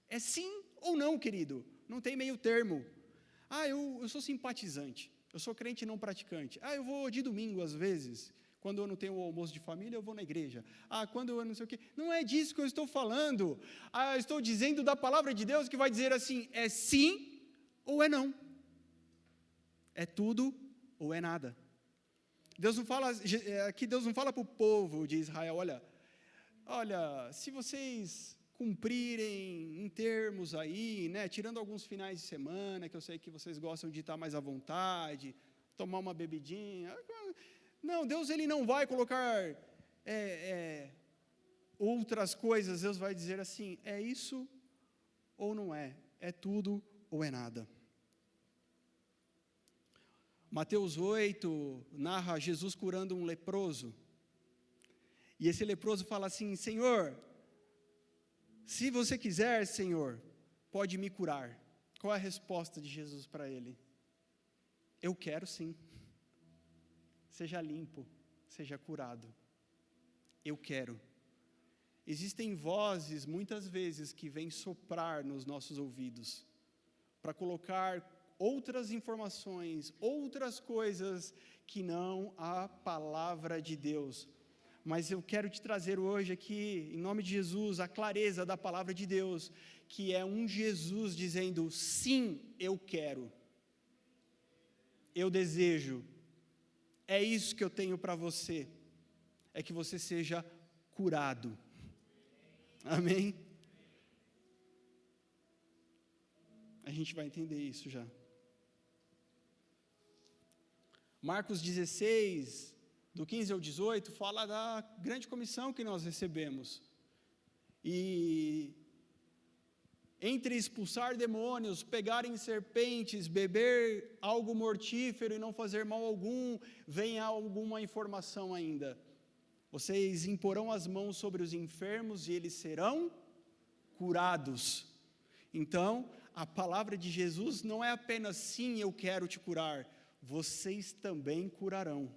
É sim ou não, querido. Não tem meio termo. Eu sou simpatizante. Eu sou crente não praticante. Eu vou de domingo às vezes. Quando eu não tenho o almoço de família, eu vou na igreja. Quando eu não sei o quê. Não é disso que eu estou falando. Eu estou dizendo da palavra de Deus que vai dizer assim, é sim ou é não. É tudo ou é nada. Aqui Deus não fala para o povo de Israel, olha, se vocês cumprirem em termos aí, né, tirando alguns finais de semana, que eu sei que vocês gostam de estar mais à vontade, tomar uma bebidinha. Não, Deus ele não vai colocar outras coisas, Deus vai dizer assim, é isso ou não é tudo ou é nada. Mateus 8 narra Jesus curando um leproso, e esse leproso fala assim, Senhor, se você quiser, Senhor, pode me curar. Qual é a resposta de Jesus para ele? Eu quero sim. Seja limpo, seja curado. Eu quero. Existem vozes, muitas vezes, que vêm soprar nos nossos ouvidos, para colocar outras informações, outras coisas, que não a palavra de Deus. Mas eu quero te trazer hoje aqui, em nome de Jesus, a clareza da palavra de Deus, que é um Jesus dizendo, sim, eu quero, eu desejo, é isso que eu tenho para você, é que você seja curado, amém? A gente vai entender isso já. Marcos 16, do 15 ao 18, fala da grande comissão que nós recebemos. E entre expulsar demônios, pegar em serpentes, beber algo mortífero e não fazer mal algum, vem alguma informação ainda. Vocês imporão as mãos sobre os enfermos e eles serão curados. Então, a palavra de Jesus não é apenas sim, eu quero te curar, vocês também curarão.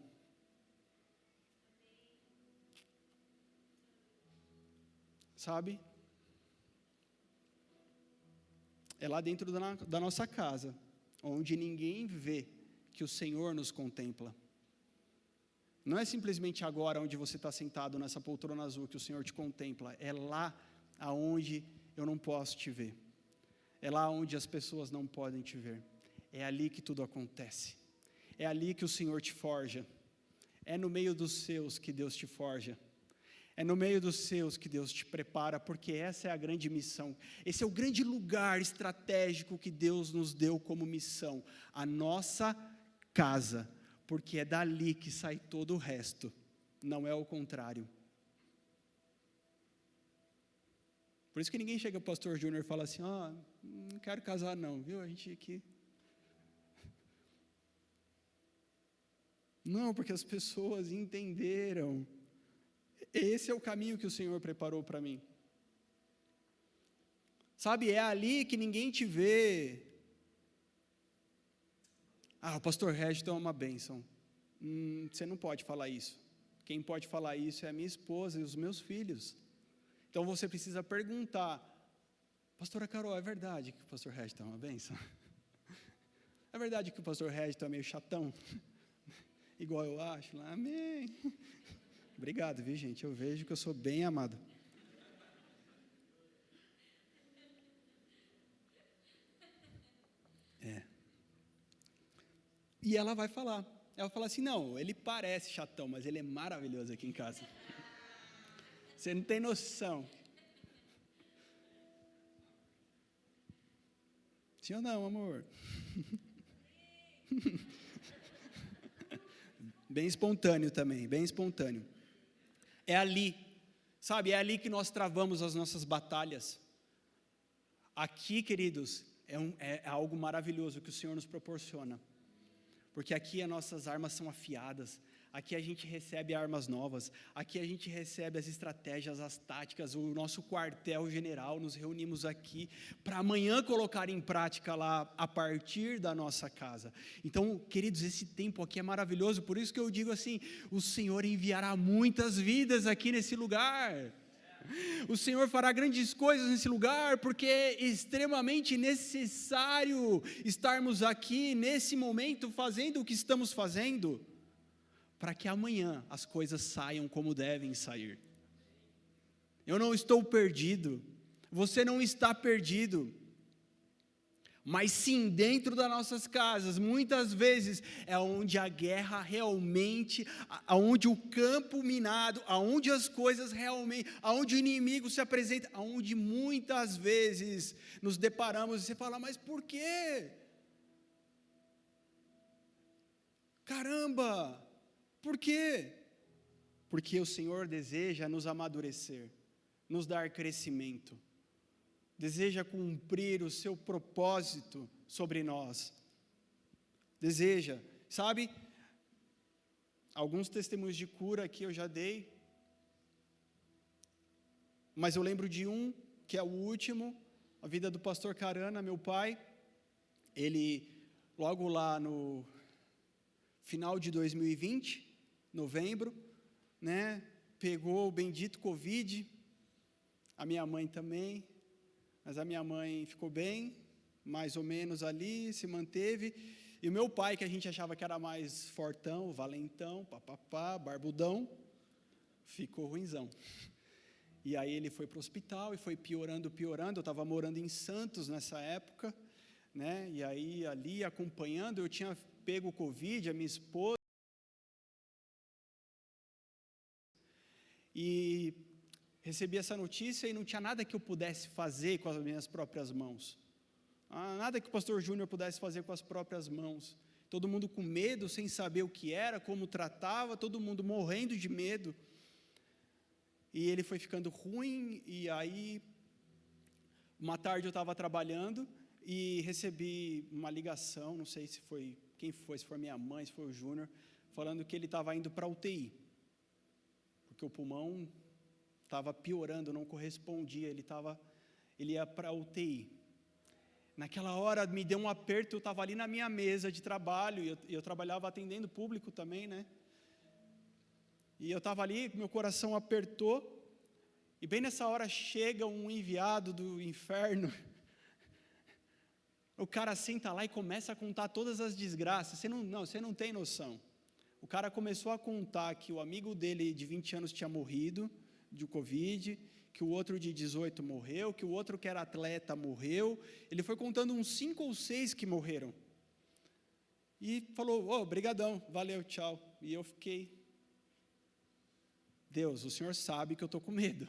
Sabe? É lá dentro da nossa casa, onde ninguém vê que o Senhor nos contempla. Não é simplesmente agora onde você está sentado nessa poltrona azul que o Senhor te contempla, é lá aonde eu não posso te ver. É lá onde as pessoas não podem te ver. É ali que tudo acontece. É ali que o Senhor te forja. É no meio dos seus que Deus te forja. É no meio dos seus que Deus te prepara, porque essa é a grande missão. Esse é o grande lugar estratégico que Deus nos deu como missão. A nossa casa, porque é dali que sai todo o resto, não é o contrário. Por isso que ninguém chega para o pastor Júnior e fala assim, não quero casar não, viu? A gente aqui... Não, porque as pessoas entenderam. Esse é o caminho que o Senhor preparou para mim. Sabe, é ali que ninguém te vê. O pastor Regis é uma bênção. Você não pode falar isso. Quem pode falar isso é a minha esposa e os meus filhos. Então você precisa perguntar, pastora Carol, é verdade que o pastor Regis é uma bênção? É verdade que o pastor Regis é meio chatão? Igual eu acho? Amém. Obrigado, viu, gente? Eu vejo que eu sou bem amado. E ela vai falar. Ela fala assim, não, ele parece chatão, mas ele é maravilhoso aqui em casa. Você não tem noção. Sim ou não, amor? Bem espontâneo também, bem espontâneo. É ali, sabe, é ali que nós travamos as nossas batalhas. Aqui, queridos, é algo maravilhoso que o Senhor nos proporciona. Porque aqui as nossas armas são afiadas, aqui a gente recebe armas novas, aqui a gente recebe as estratégias, as táticas, o nosso quartel-general, nos reunimos aqui para amanhã colocar em prática lá a partir da nossa casa. Então, queridos, esse tempo aqui é maravilhoso, por isso que eu digo assim, o Senhor enviará muitas vidas aqui nesse lugar. O Senhor fará grandes coisas nesse lugar, porque é extremamente necessário estarmos aqui, nesse momento, fazendo o que estamos fazendo, para que amanhã as coisas saiam como devem sair. Eu não estou perdido, você não está perdido, mas sim, dentro das nossas casas, muitas vezes é onde a guerra realmente, aonde o campo minado, aonde as coisas realmente, aonde o inimigo se apresenta, aonde muitas vezes nos deparamos e você fala, mas por quê? Caramba, por quê? Porque o Senhor deseja nos amadurecer, nos dar crescimento. Deseja cumprir o seu propósito sobre nós. Deseja, sabe? Alguns testemunhos de cura aqui eu já dei, mas eu lembro de um, que é o último, a vida do pastor Carana, meu pai. Ele, logo lá no final de 2020, novembro, pegou o bendito Covid, a minha mãe também. Mas a minha mãe ficou bem, mais ou menos ali, se manteve. E o meu pai, que a gente achava que era mais fortão, valentão, barbudão, ficou ruinzão. E aí ele foi para o hospital e foi piorando. Eu estava morando em Santos nessa época, e aí ali acompanhando, eu tinha pego o Covid, a minha esposa. E recebi essa notícia e não tinha nada que eu pudesse fazer com as minhas próprias mãos. Nada que o pastor Júnior pudesse fazer com as próprias mãos. Todo mundo com medo, sem saber o que era, como tratava, todo mundo morrendo de medo. E ele foi ficando ruim, e aí, uma tarde eu estava trabalhando e recebi uma ligação, não sei se foi, quem foi, se foi minha mãe, se foi o Júnior, falando que ele estava indo para a UTI, porque o pulmão estava piorando, não correspondia, ele ia para a UTI. Naquela hora me deu um aperto, eu estava ali na minha mesa de trabalho, e eu trabalhava atendendo público também, e eu estava ali, meu coração apertou, e bem nessa hora chega um enviado do inferno, o cara senta lá e começa a contar todas as desgraças, você não tem noção. O cara começou a contar que o amigo dele de 20 anos tinha morrido, de Covid, que o outro de 18 morreu, que o outro que era atleta morreu. Ele foi contando uns 5 ou 6 que morreram. E falou, brigadão, valeu, tchau. E eu fiquei, Deus, o Senhor sabe que eu estou com medo.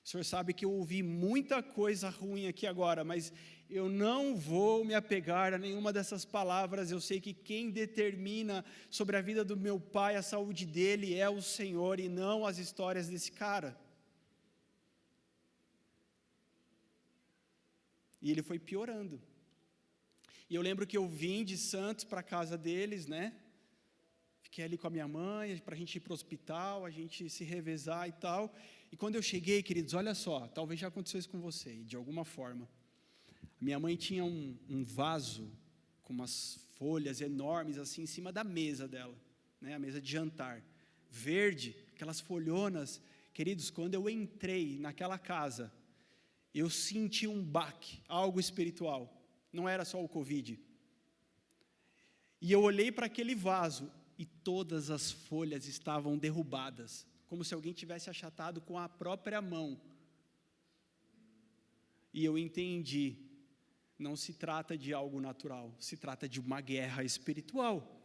O Senhor sabe que eu ouvi muita coisa ruim aqui agora, mas eu não vou me apegar a nenhuma dessas palavras. Eu sei que quem determina sobre a vida do meu pai, a saúde dele, é o Senhor e não as histórias desse cara. E ele foi piorando. E eu lembro que eu vim de Santos para a casa deles, né? Fiquei ali com a minha mãe, para a gente ir para o hospital, a gente se revezar e tal. E quando eu cheguei, queridos, olha só, talvez já aconteceu isso com você, de alguma forma. Minha mãe tinha um vaso com umas folhas enormes assim em cima da mesa dela, né? A mesa de jantar, verde, aquelas folhonas. Queridos, quando eu entrei naquela casa, eu senti um baque, algo espiritual. Não era só o Covid. E eu olhei para aquele vaso e todas as folhas estavam derrubadas, como se alguém tivesse achatado com a própria mão. E eu entendi, não se trata de algo natural, se trata de uma guerra espiritual.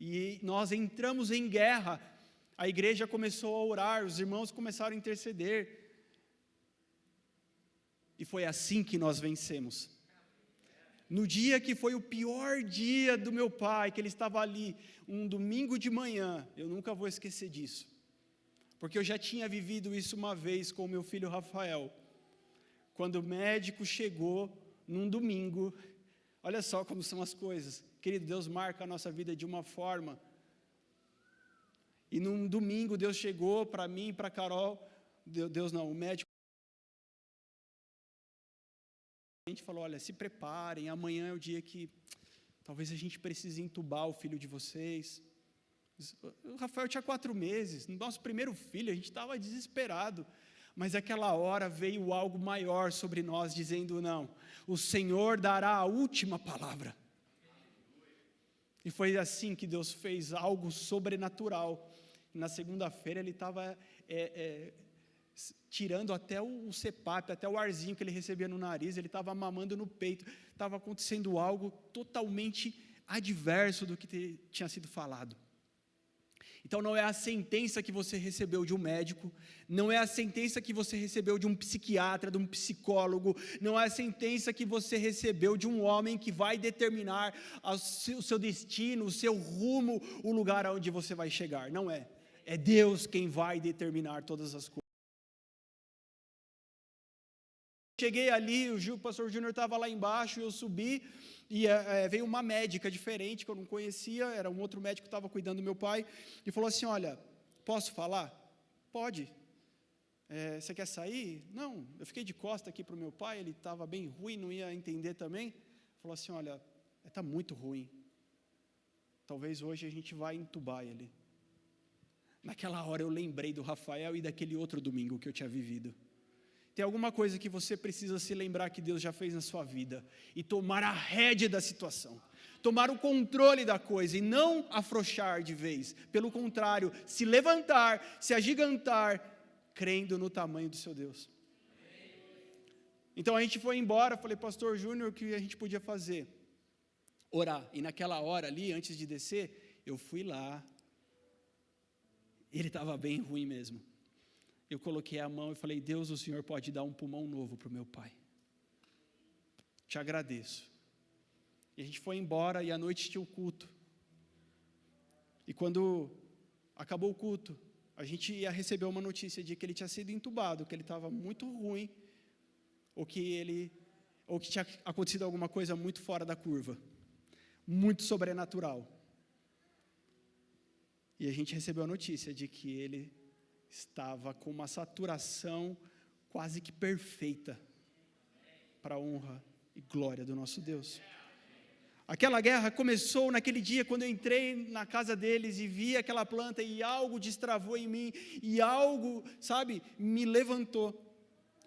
E nós entramos em guerra, a igreja começou a orar, os irmãos começaram a interceder, e foi assim que nós vencemos. No dia que foi o pior dia do meu pai, que ele estava ali, um domingo de manhã, eu nunca vou esquecer disso, porque eu já tinha vivido isso uma vez com o meu filho Rafael, quando o médico chegou num domingo. Olha só como são as coisas, querido, Deus marca a nossa vida de uma forma, e num domingo Deus chegou para mim e para a Carol, o médico, a gente falou, olha, se preparem, amanhã é o dia que talvez a gente precise entubar o filho de vocês. O Rafael tinha 4 meses, nosso primeiro filho, a gente estava desesperado, mas aquela hora veio algo maior sobre nós, dizendo, não, o Senhor dará a última palavra. E foi assim que Deus fez algo sobrenatural. Na segunda-feira ele estava tirando até o CPAP, até o arzinho que ele recebia no nariz, ele estava mamando no peito, estava acontecendo algo totalmente adverso do que tinha sido falado. Então não é a sentença que você recebeu de um médico, não é a sentença que você recebeu de um psiquiatra, de um psicólogo, não é a sentença que você recebeu de um homem que vai determinar o seu destino, o seu rumo, o lugar aonde você vai chegar, não é. É Deus quem vai determinar todas as coisas. Cheguei ali, o pastor Júnior estava lá embaixo, eu subi, e veio uma médica diferente, que eu não conhecia, era um outro médico que estava cuidando do meu pai, e falou assim, olha, posso falar? Pode. Você quer sair? Não, eu fiquei de costa aqui para o meu pai, ele estava bem ruim, não ia entender também, falou assim, olha, está muito ruim, talvez hoje a gente vai entubar ele. Naquela hora eu lembrei do Rafael e daquele outro domingo que eu tinha vivido. Tem alguma coisa que você precisa se lembrar que Deus já fez na sua vida e tomar a rédea da situação, tomar o controle da coisa e não afrouxar de vez, pelo contrário, se levantar, se agigantar, crendo no tamanho do seu Deus. Então a gente foi embora, falei, pastor Júnior, o que a gente podia fazer? Orar, e naquela hora ali, antes de descer, eu fui lá, ele estava bem ruim mesmo. Eu coloquei a mão e falei, Deus, o Senhor pode dar um pulmão novo para o meu pai. Te agradeço. E a gente foi embora e à noite tinha o culto. E quando acabou o culto, a gente ia receber uma notícia de que ele tinha sido entubado, que ele estava muito ruim, ou que tinha acontecido alguma coisa muito fora da curva, muito sobrenatural. E a gente recebeu a notícia de que ele estava com uma saturação quase que perfeita para a honra e glória do nosso Deus. Aquela guerra começou naquele dia quando eu entrei na casa deles e vi aquela planta e algo destravou em mim e algo, sabe, me levantou.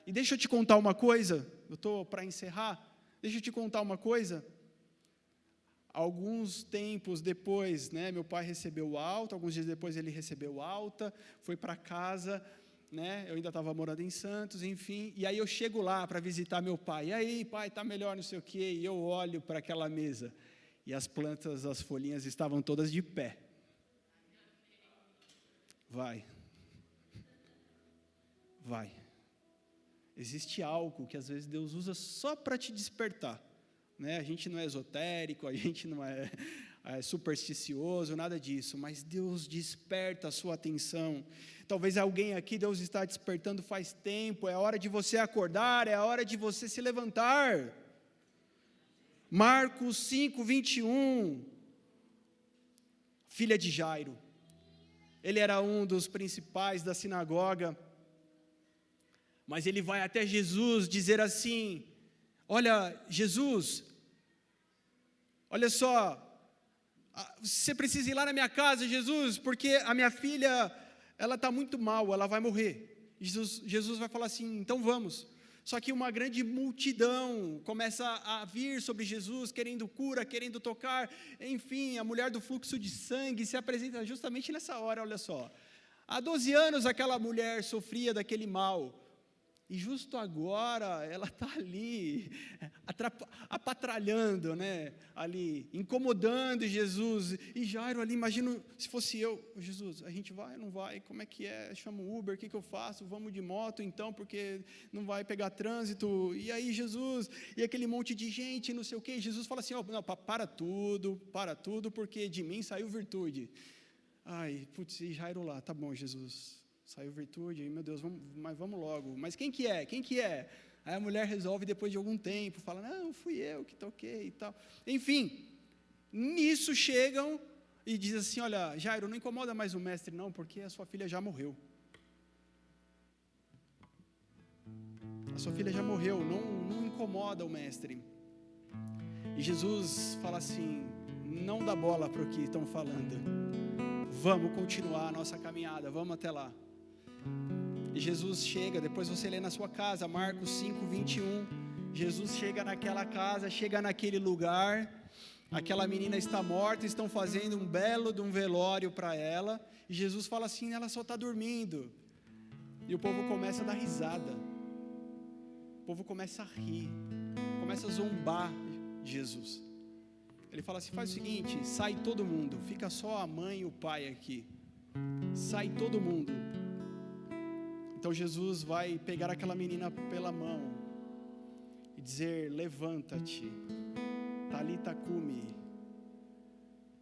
E deixa eu te contar uma coisa, eu estou para encerrar, deixa eu te contar uma coisa. Alguns tempos depois, né, meu pai recebeu alta, alguns dias depois ele recebeu alta, foi para casa, né, eu ainda estava morando em Santos, enfim, e aí eu chego lá para visitar meu pai, e aí pai, está melhor, não sei o quê, e eu olho para aquela mesa, e as plantas, as folhinhas estavam todas de pé. Vai. Existe algo que às vezes Deus usa só para te despertar, né? A gente não é esotérico, a gente não é supersticioso, nada disso, mas Deus desperta a sua atenção. Talvez alguém aqui, Deus está despertando faz tempo, é a hora de você acordar, é a hora de você se levantar. Marcos 5, 21, filha de Jairo, ele era um dos principais da sinagoga, mas ele vai até Jesus dizer assim: olha, Jesus, olha só, você precisa ir lá na minha casa, Jesus, porque a minha filha, ela está muito mal, ela vai morrer. Jesus vai falar assim: então vamos. Só que uma grande multidão começa a vir sobre Jesus, querendo cura, querendo tocar. Enfim, a mulher do fluxo de sangue se apresenta justamente nessa hora, olha só. Há 12 anos aquela mulher sofria daquele mal. E justo agora ela está ali, apatralhando, né? Ali, incomodando Jesus. E Jairo ali, imagino, se fosse eu, Jesus, a gente vai ou não vai? Como é que é? Chamo o Uber, o que eu faço? Vamos de moto então, porque não vai pegar trânsito. E aí Jesus, e aquele monte de gente, não sei o quê. Jesus fala assim: oh, não, para tudo, porque de mim saiu virtude. Ai, putz, e Jairo lá, tá bom, Jesus. Saiu virtude, meu Deus, vamos logo. Mas quem que é? Quem que é? Aí a mulher resolve depois de algum tempo, fala: não, fui eu que toquei e tal. Enfim, nisso chegam e dizem assim: olha, Jairo, não incomoda mais o mestre não, porque a sua filha já morreu. A sua filha já morreu, não incomoda o mestre. E Jesus fala assim: não dá bola para o que estão falando. Vamos continuar a nossa caminhada, vamos até lá. E Jesus chega, depois você lê na sua casa, Marcos 5, 21, Jesus chega naquela casa, chega naquele lugar, aquela menina está morta, estão fazendo um belo de um velório para ela, e Jesus fala assim: ela só está dormindo. E o povo começa a dar risada, o povo começa a rir, começa a zombar de Jesus. Ele fala assim: faz o seguinte, sai todo mundo, fica só a mãe e o pai aqui, sai todo mundo. Então Jesus vai pegar aquela menina pela mão e dizer: levanta-te, Talita cumi.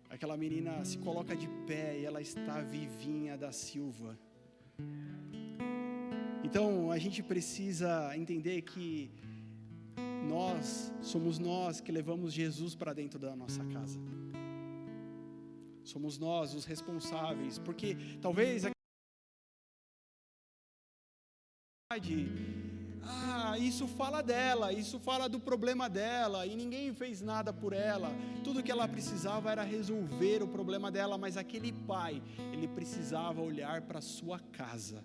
Aquela menina se coloca de pé e ela está vivinha da Silva. Então a gente precisa entender que somos nós que levamos Jesus para dentro da nossa casa. Somos nós os responsáveis, porque talvez isso fala dela, isso fala do problema dela, e ninguém fez nada por ela. Tudo que ela precisava era resolver o problema dela, mas aquele pai, ele precisava olhar para a sua casa.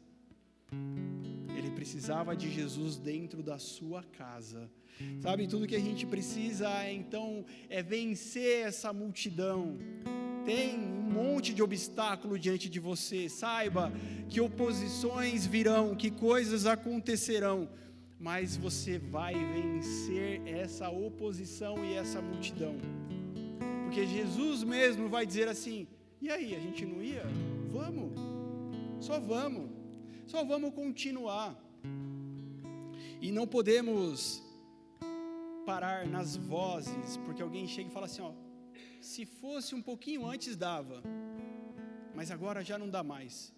Ele precisava de Jesus dentro da sua casa. Sabe, tudo que a gente precisa então é vencer essa multidão. Tem um monte de obstáculo diante de você. Saiba que oposições virão, que coisas acontecerão, mas você vai vencer essa oposição e essa multidão. Porque Jesus mesmo vai dizer assim: e aí, a gente não ia? Vamos, só vamos continuar. E não podemos parar nas vozes, porque alguém chega e fala assim: ó, se fosse um pouquinho antes dava, mas agora já não dá mais.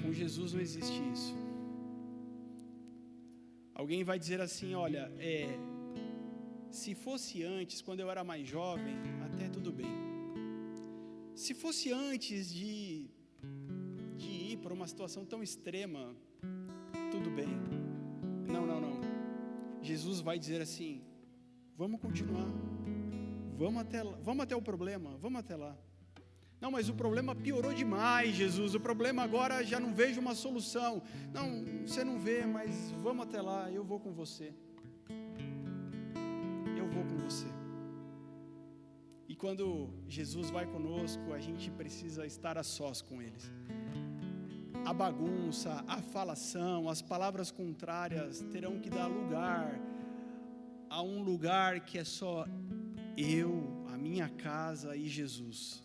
Com Jesus não existe isso. Alguém vai dizer assim: olha, se fosse antes, quando eu era mais jovem, até tudo bem. Se fosse antes de ir para uma situação tão extrema, tudo bem. Não. Jesus vai dizer assim: vamos continuar. Vamos até o problema, vamos até lá. Não, mas o problema piorou demais, Jesus, o problema agora já não vejo uma solução. Não, você não vê, mas vamos até lá, eu vou com você. E quando Jesus vai conosco, a gente precisa estar a sós com eles. A bagunça, a falação, as palavras contrárias terão que dar lugar a um lugar que é só eu, a minha casa e Jesus.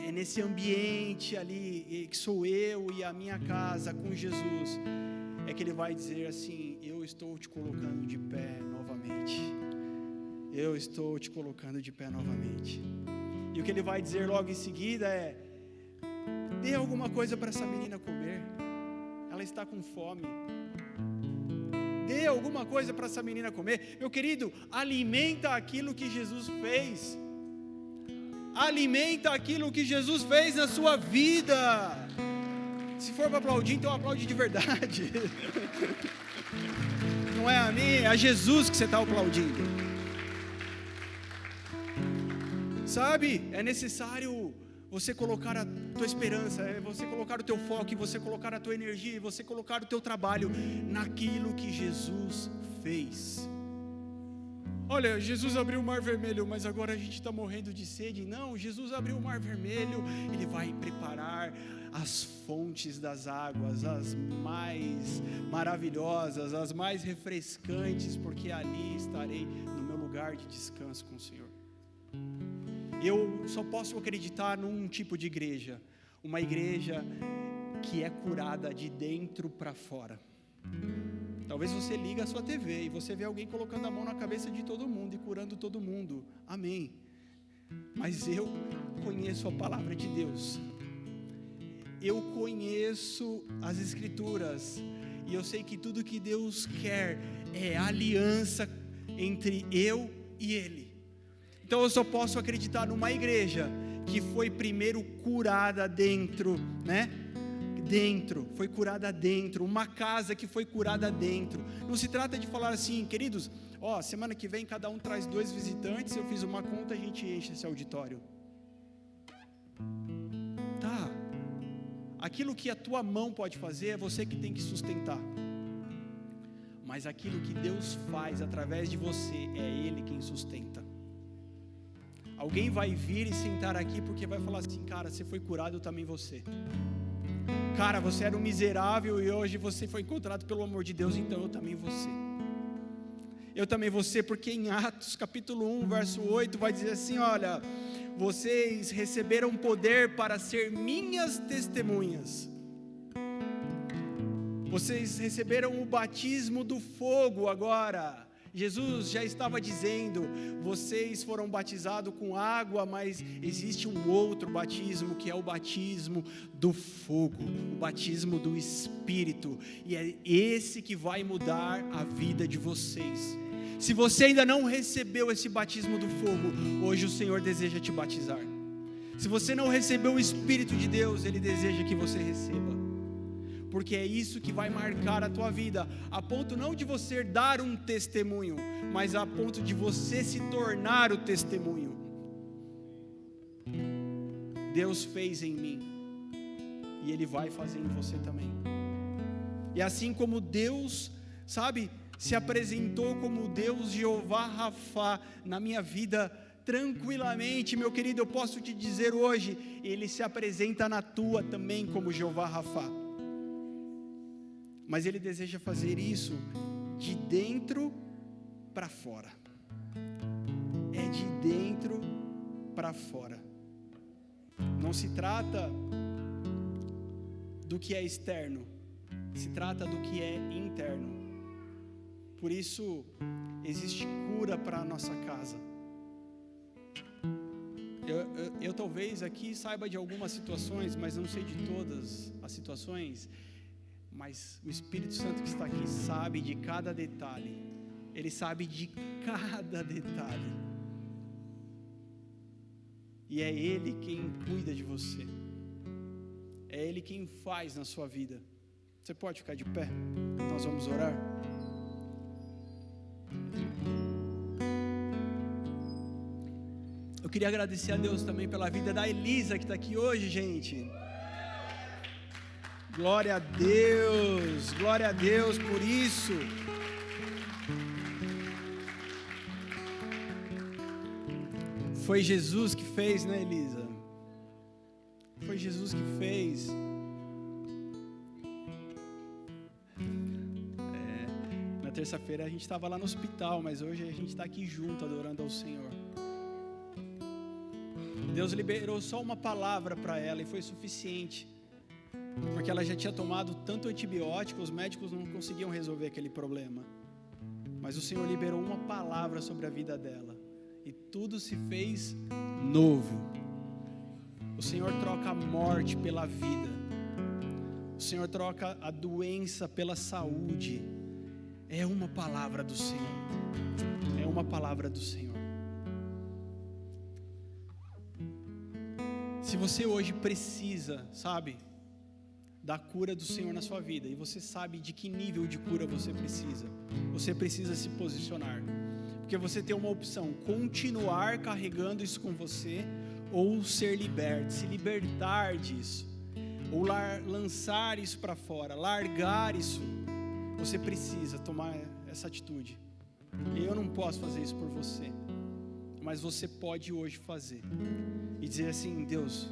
É nesse ambiente ali, que sou eu e a minha casa com Jesus, é que Ele vai dizer assim: eu estou te colocando de pé novamente. novamente. Eu estou te colocando de pé novamente. E o que ele vai dizer logo em seguida é: dê alguma coisa para essa menina comer. Ela está com fome. Dê alguma coisa para essa menina comer. Meu querido, alimenta aquilo que Jesus fez. Alimenta aquilo que Jesus fez na sua vida. Se for para aplaudir, então aplaude de verdade. Não é a mim, é a Jesus que você está aplaudindo. Sabe, é necessário você colocar a tua esperança, é você colocar o teu foco, e você colocar a tua energia, e você colocar o teu trabalho naquilo que Jesus fez. Olha, Jesus abriu o mar vermelho, mas agora a gente está morrendo de sede. Não, Jesus abriu o mar vermelho, Ele vai preparar as fontes das águas, as mais maravilhosas, as mais refrescantes, porque ali estarei no meu lugar de descanso com o Senhor. Eu só posso acreditar num tipo de igreja, uma igreja que é curada de dentro para fora. Talvez você liga a sua TV e você vê alguém colocando a mão na cabeça de todo mundo e curando todo mundo, amém. Mas eu conheço a palavra de Deus, eu conheço as Escrituras, e eu sei que tudo que Deus quer é aliança entre eu e Ele. Então eu só posso acreditar numa igreja que foi primeiro curada dentro, né? Dentro, foi curada dentro, uma casa que foi curada dentro. Não se trata de falar assim, queridos, semana que vem cada um traz 2 visitantes, eu fiz uma conta, a gente enche esse auditório. Tá, aquilo que a tua mão pode fazer, é você que tem que sustentar. Mas aquilo que Deus faz através de você, é Ele quem sustenta. Alguém vai vir e sentar aqui porque vai falar assim: cara, você foi curado, eu também vou ser. Cara, você era um miserável e hoje você foi encontrado pelo amor de Deus, então eu também vou ser. Eu também vou ser, porque em Atos capítulo 1, verso 8, vai dizer assim: olha, vocês receberam poder para ser minhas testemunhas. Vocês receberam o batismo do fogo agora. Jesus já estava dizendo: vocês foram batizados com água, mas existe um outro batismo, que é o batismo do fogo, o batismo do Espírito, e é esse que vai mudar a vida de vocês. Se você ainda não recebeu esse batismo do fogo, hoje o Senhor deseja te batizar. Se você não recebeu o Espírito de Deus, Ele deseja que você receba, porque é isso que vai marcar a tua vida, a ponto não de você dar um testemunho, mas a ponto de você se tornar o testemunho. Deus fez em mim, e Ele vai fazer em você também. E assim como Deus, se apresentou como Deus Jeová Rafá na minha vida tranquilamente, meu querido, eu posso te dizer hoje, Ele se apresenta na tua também como Jeová Rafá. Mas Ele deseja fazer isso de dentro para fora. É de dentro para fora. Não se trata do que é externo, se trata do que é interno. Por isso, existe cura para a nossa casa. Eu talvez aqui saiba de algumas situações, mas não sei de todas as situações. Mas o Espírito Santo que está aqui sabe de cada detalhe. Ele sabe de cada detalhe. E é Ele quem cuida de você. É Ele quem faz na sua vida. Você pode ficar de pé? Nós vamos orar. Eu queria agradecer a Deus também pela vida da Elisa que está aqui hoje, gente. Glória a Deus por isso. Foi Jesus que fez, né, Elisa? Foi Jesus que fez. Na terça-feira a gente estava lá no hospital, mas hoje a gente está aqui junto adorando ao Senhor. Deus liberou só uma palavra para ela e foi suficiente. Porque ela já tinha tomado tanto antibiótico, os médicos não conseguiam resolver aquele problema. mas o Senhor liberou uma palavra sobre a vida dela, e tudo se fez novo. O Senhor troca a morte pela vida, o Senhor troca a doença pela saúde. É uma palavra do Senhor, é uma palavra do Senhor. Se você hoje precisa, sabe, da cura do Senhor na sua vida, e você sabe de que nível de cura você precisa se posicionar, porque você tem uma opção: continuar carregando isso com você, ou ser liberto, se libertar disso, ou lançar isso para fora, largar isso. Você precisa tomar essa atitude. Eu não posso fazer isso por você, mas você pode hoje fazer, e dizer assim: Deus,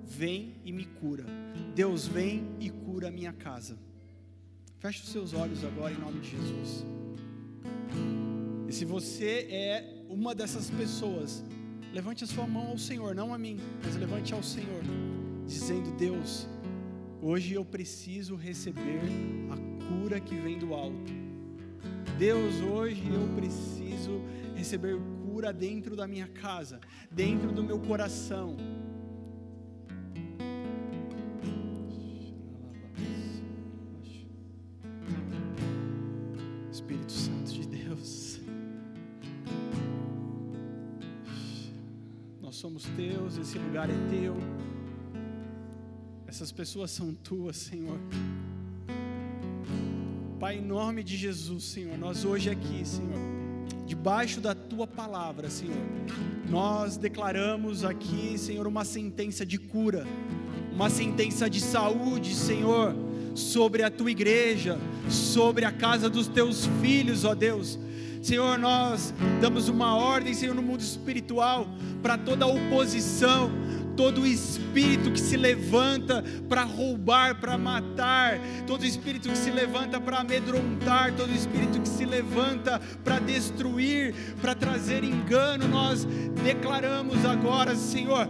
vem e me cura. Deus, vem e cura a minha casa. Feche os seus olhos agora, em nome de Jesus. E se você é uma dessas pessoas, levante a sua mão ao Senhor, não a mim, mas levante ao Senhor, dizendo: Deus, hoje eu preciso receber a cura que vem do alto. Deus, hoje eu preciso receber cura dentro da minha casa, dentro do meu coração. Espírito Santo de Deus, nós somos teus, esse lugar é teu, essas pessoas são tuas, Senhor. Pai, em nome de Jesus, Senhor, nós hoje aqui, Senhor, debaixo da tua palavra, Senhor, nós declaramos aqui, Senhor, uma sentença de cura, uma sentença de saúde, Senhor, sobre a tua igreja, sobre a casa dos teus filhos, ó Deus. Senhor, nós damos uma ordem, Senhor, no mundo espiritual, para toda oposição, todo espírito que se levanta para roubar, para matar, todo espírito que se levanta para amedrontar, todo espírito que se levanta para destruir, para trazer engano, nós declaramos agora, Senhor,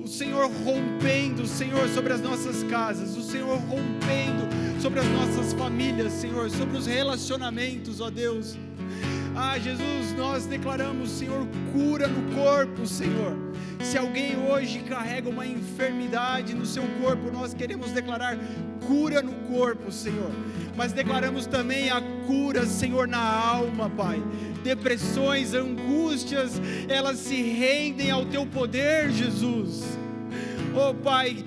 o Senhor rompendo, Senhor, sobre as nossas casas, o Senhor rompendo sobre as nossas famílias, Senhor, sobre os relacionamentos, ó Deus. Jesus, nós declaramos, Senhor, cura no corpo, Senhor. Se alguém hoje carrega uma enfermidade no seu corpo, nós queremos declarar cura no corpo, Senhor. Mas declaramos também a cura, Senhor, na alma, Pai. Depressões, angústias, elas se rendem ao teu poder, Jesus. Oh, Pai,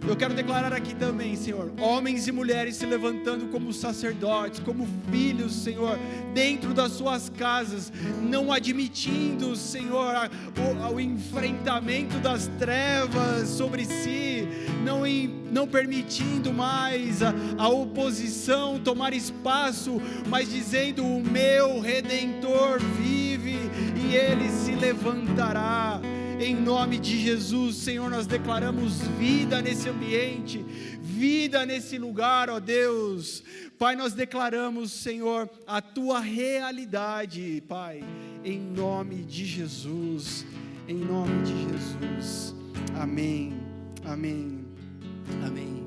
eu quero declarar aqui também, Senhor, homens e mulheres se levantando como sacerdotes, como filhos, Senhor, dentro das suas casas, não admitindo, Senhor, o enfrentamento das trevas sobre si, não permitindo mais a oposição tomar espaço, mas dizendo: o meu Redentor vive e ele se levantará. Em nome de Jesus, Senhor, nós declaramos vida nesse ambiente, vida nesse lugar, ó Deus. Pai, nós declaramos, Senhor, a tua realidade, Pai, em nome de Jesus, em nome de Jesus. Amém, amém, amém,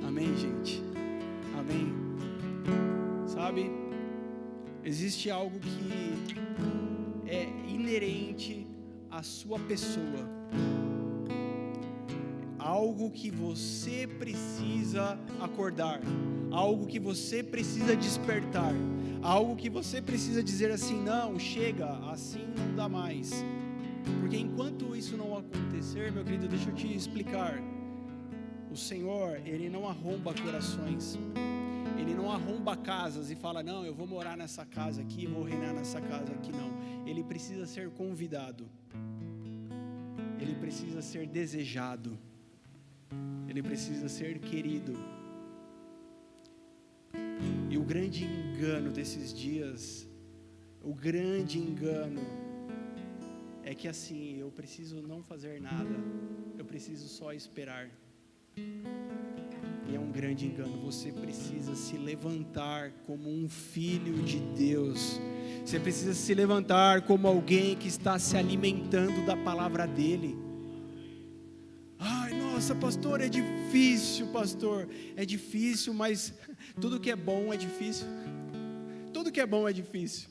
amém, gente, amém. Sabe, existe algo que é inerente a sua pessoa, algo que você precisa acordar, algo que você precisa despertar, algo que você precisa dizer assim: não, chega, assim não dá mais. Porque enquanto isso não acontecer, meu querido, deixa eu te explicar, o Senhor, Ele não arromba corações, Ele não arromba casas e fala: não, eu vou morar nessa casa aqui, vou reinar nessa casa aqui, não. Ele precisa ser convidado, ele precisa ser desejado, ele precisa ser querido. E o grande engano desses dias, o grande engano é que assim, eu preciso não fazer nada, eu preciso só esperar. E é um grande engano. Você precisa se levantar como um filho de Deus. Você precisa se levantar como alguém que está se alimentando da palavra dele. Ai, nossa, pastor, é difícil, pastor. É difícil, mas tudo que é bom é difícil. Tudo que é bom é difícil.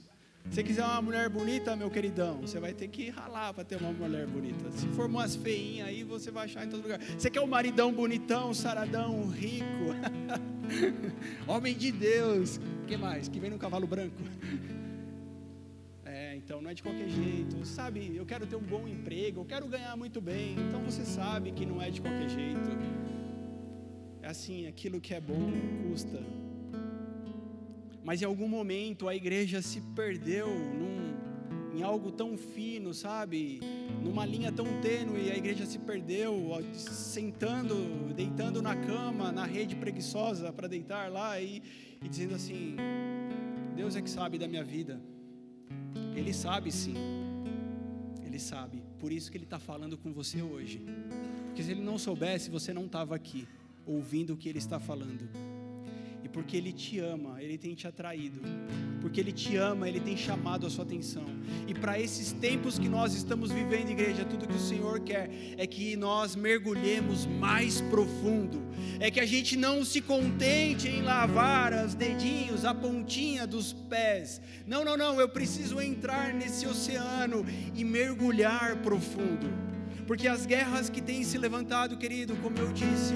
Se você quiser uma mulher bonita, meu queridão, você vai ter que ralar para ter uma mulher bonita. Se for umas feinhas aí, você vai achar em todo lugar. Você quer um maridão bonitão, saradão, rico, homem de Deus, o que mais? Que vem no cavalo branco. Então não é de qualquer jeito, sabe? Eu quero ter um bom emprego, eu quero ganhar muito bem. Então você sabe que não é de qualquer jeito. É assim, aquilo que é bom custa. Mas em algum momento a igreja se perdeu em algo tão fino, sabe? Numa linha tão tênue, a igreja se perdeu, sentando, deitando na cama, na rede preguiçosa para deitar lá e dizendo assim: Deus é que sabe da minha vida. Ele sabe sim, Ele sabe, por isso que Ele está falando com você hoje, porque se Ele não soubesse, você não estava aqui, ouvindo o que Ele está falando, e porque Ele te ama, Ele tem te atraído, porque Ele te ama, Ele tem chamado a sua atenção, e para esses tempos que nós estamos vivendo, igreja, tudo que o Senhor quer, é que nós mergulhemos mais profundo, é que a gente não se contente em lavar os dedinhos, a pontinha dos pés, não, eu preciso entrar nesse oceano e mergulhar profundo, porque as guerras que têm se levantado, querido, como eu disse,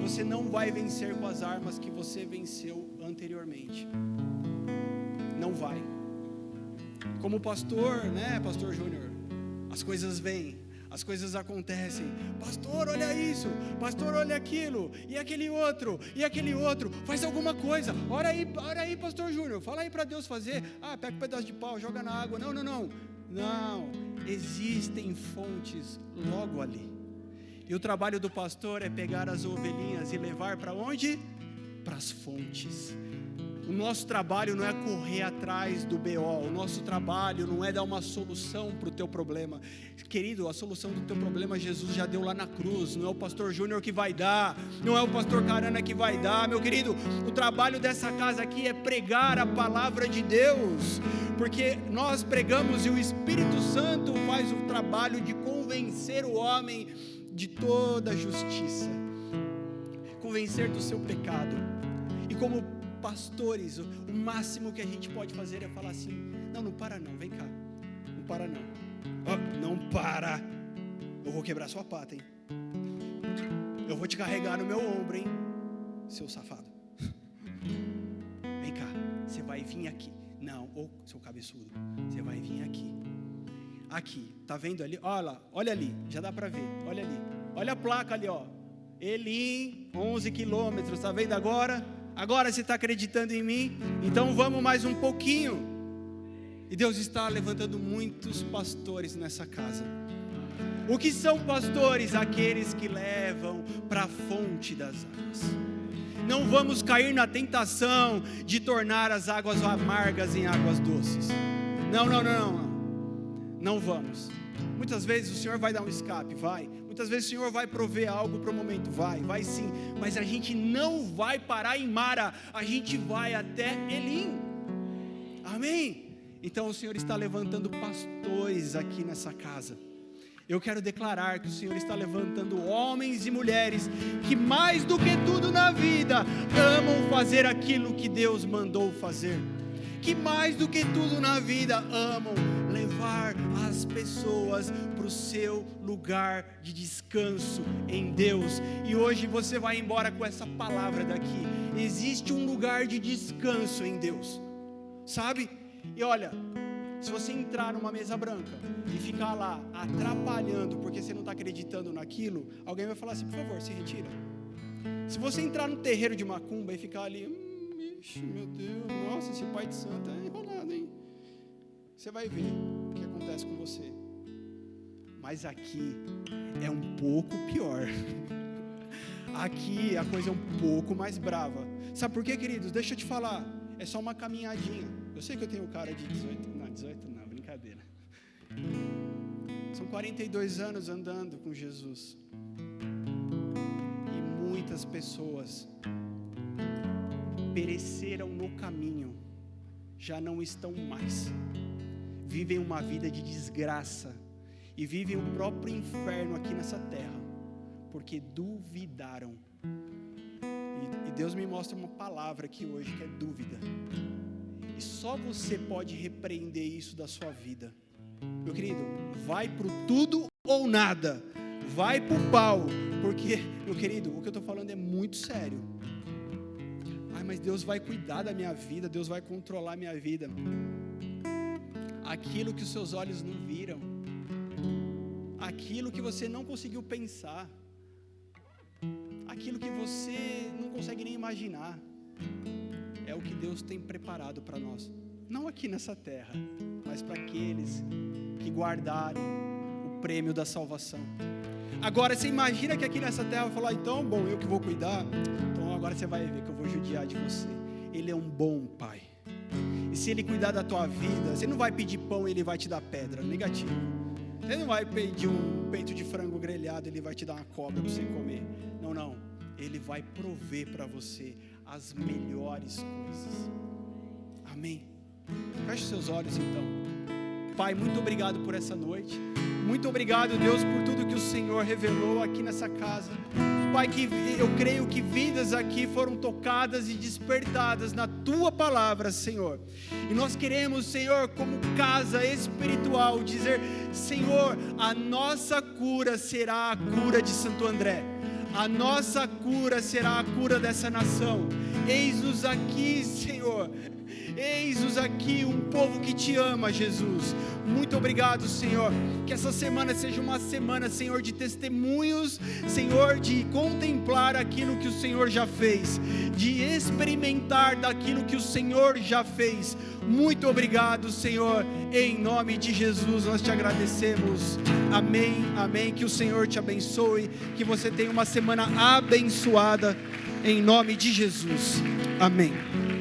você não vai vencer com as armas que você venceu anteriormente, não vai. Como pastor, né, pastor Júnior, as coisas vêm, as coisas acontecem, pastor olha isso, pastor olha aquilo, e aquele outro, faz alguma coisa, ora aí pastor Júnior, fala aí para Deus fazer, pega um pedaço de pau, joga na água, não, existem fontes logo ali, e o trabalho do pastor é pegar as ovelhinhas e levar para onde? Para as fontes. O nosso trabalho não é correr atrás do BO, o nosso trabalho não é dar uma solução para o teu problema, querido, a solução do teu problema Jesus já deu lá na cruz, não é o pastor Júnior que vai dar, não é o pastor Carana que vai dar, meu querido, o trabalho dessa casa aqui é pregar a palavra de Deus, porque nós pregamos e o Espírito Santo faz o trabalho de convencer o homem de toda a justiça, convencer do seu pecado, e como pastores, o máximo que a gente pode fazer é falar assim: não para não, vem cá, não para não, não para, eu vou quebrar sua pata, hein, eu vou te carregar no meu ombro, hein, seu safado, vem cá, você vai vir aqui, não, ou seu cabeçudo, você vai vir aqui, tá vendo ali, olha ali, já dá para ver, olha ali, olha a placa ali, Elim, 11 quilômetros, tá vendo agora você está acreditando em mim? Então vamos mais um pouquinho. E Deus está levantando muitos pastores nessa casa. O que são pastores? Aqueles que levam para a fonte das águas. Não vamos cair na tentação de tornar as águas amargas em águas doces. Não vamos. Muitas vezes o Senhor vai dar um escape, vai. Muitas vezes o Senhor vai prover algo para o momento, vai sim. Mas a gente não vai parar em Mara, a gente vai até Elim. Amém? Então o Senhor está levantando pastores aqui nessa casa. Eu quero declarar que o Senhor está levantando homens e mulheres que mais do que tudo na vida amam fazer aquilo que Deus mandou fazer. Que mais do que tudo na vida amam levar as pessoas para o seu lugar de descanso em Deus. E hoje você vai embora com essa palavra daqui. Existe um lugar de descanso em Deus, sabe? E olha, se você entrar numa mesa branca e ficar lá atrapalhando porque você não está acreditando naquilo, alguém vai falar assim: por favor, se retira. Se você entrar no terreiro de macumba e ficar ali, meu Deus, nossa, esse pai de santo é enrolado, hein? Você vai ver o que acontece com você. Mas aqui é um pouco pior. Aqui a coisa é um pouco mais brava. Sabe por quê, queridos? Deixa eu te falar. É só uma caminhadinha. Eu sei que eu tenho cara de 18 não, brincadeira. São 42 anos andando com Jesus. E muitas pessoas pereceram no caminho, já não estão mais, vivem uma vida de desgraça e vivem o próprio inferno aqui nessa terra, porque duvidaram. E Deus me mostra uma palavra aqui hoje que é dúvida. E E só você pode repreender isso da sua vida. Meu querido, vai pro tudo ou nada. Vai pro pau. Porque, meu querido, o que eu estou falando é muito sério. Ai, mas Deus vai cuidar da minha vida, Deus vai controlar a minha vida. Aquilo que os seus olhos não viram, aquilo que você não conseguiu pensar, aquilo que você não consegue nem imaginar, é o que Deus tem preparado para nós. Não aqui nessa terra, mas para aqueles que guardarem o prêmio da salvação. Agora, você imagina que aqui nessa terra vai falar, então, bom, eu que vou cuidar, então agora você vai ver que eu vou judiar de você. Ele é um bom pai. E se Ele cuidar da tua vida, você não vai pedir pão e Ele vai te dar pedra, negativo. Você não vai pedir um peito de frango grelhado, Ele vai te dar uma cobra para você comer. Não, não. Ele vai prover para você as melhores coisas. Amém. Feche seus olhos então. Pai, muito obrigado por essa noite. Muito obrigado, Deus, por tudo que o Senhor revelou aqui nessa casa. Pai, que eu creio que vidas aqui foram tocadas e despertadas na Tua palavra, Senhor. E nós queremos, Senhor, como casa espiritual, dizer, Senhor, a nossa cura será a cura de Santo André. A nossa cura será a cura dessa nação. Eis-nos aqui, Senhor. Eis-nos aqui, um povo que te ama, Jesus. Muito obrigado, Senhor. Que essa semana seja uma semana, Senhor, de testemunhos, Senhor, de contemplar aquilo que o Senhor já fez, de experimentar daquilo que o Senhor já fez. Muito obrigado, Senhor. Em nome de Jesus, nós te agradecemos. Amém, amém. Que o Senhor te abençoe. Que você tenha uma semana abençoada. Em nome de Jesus. Amém.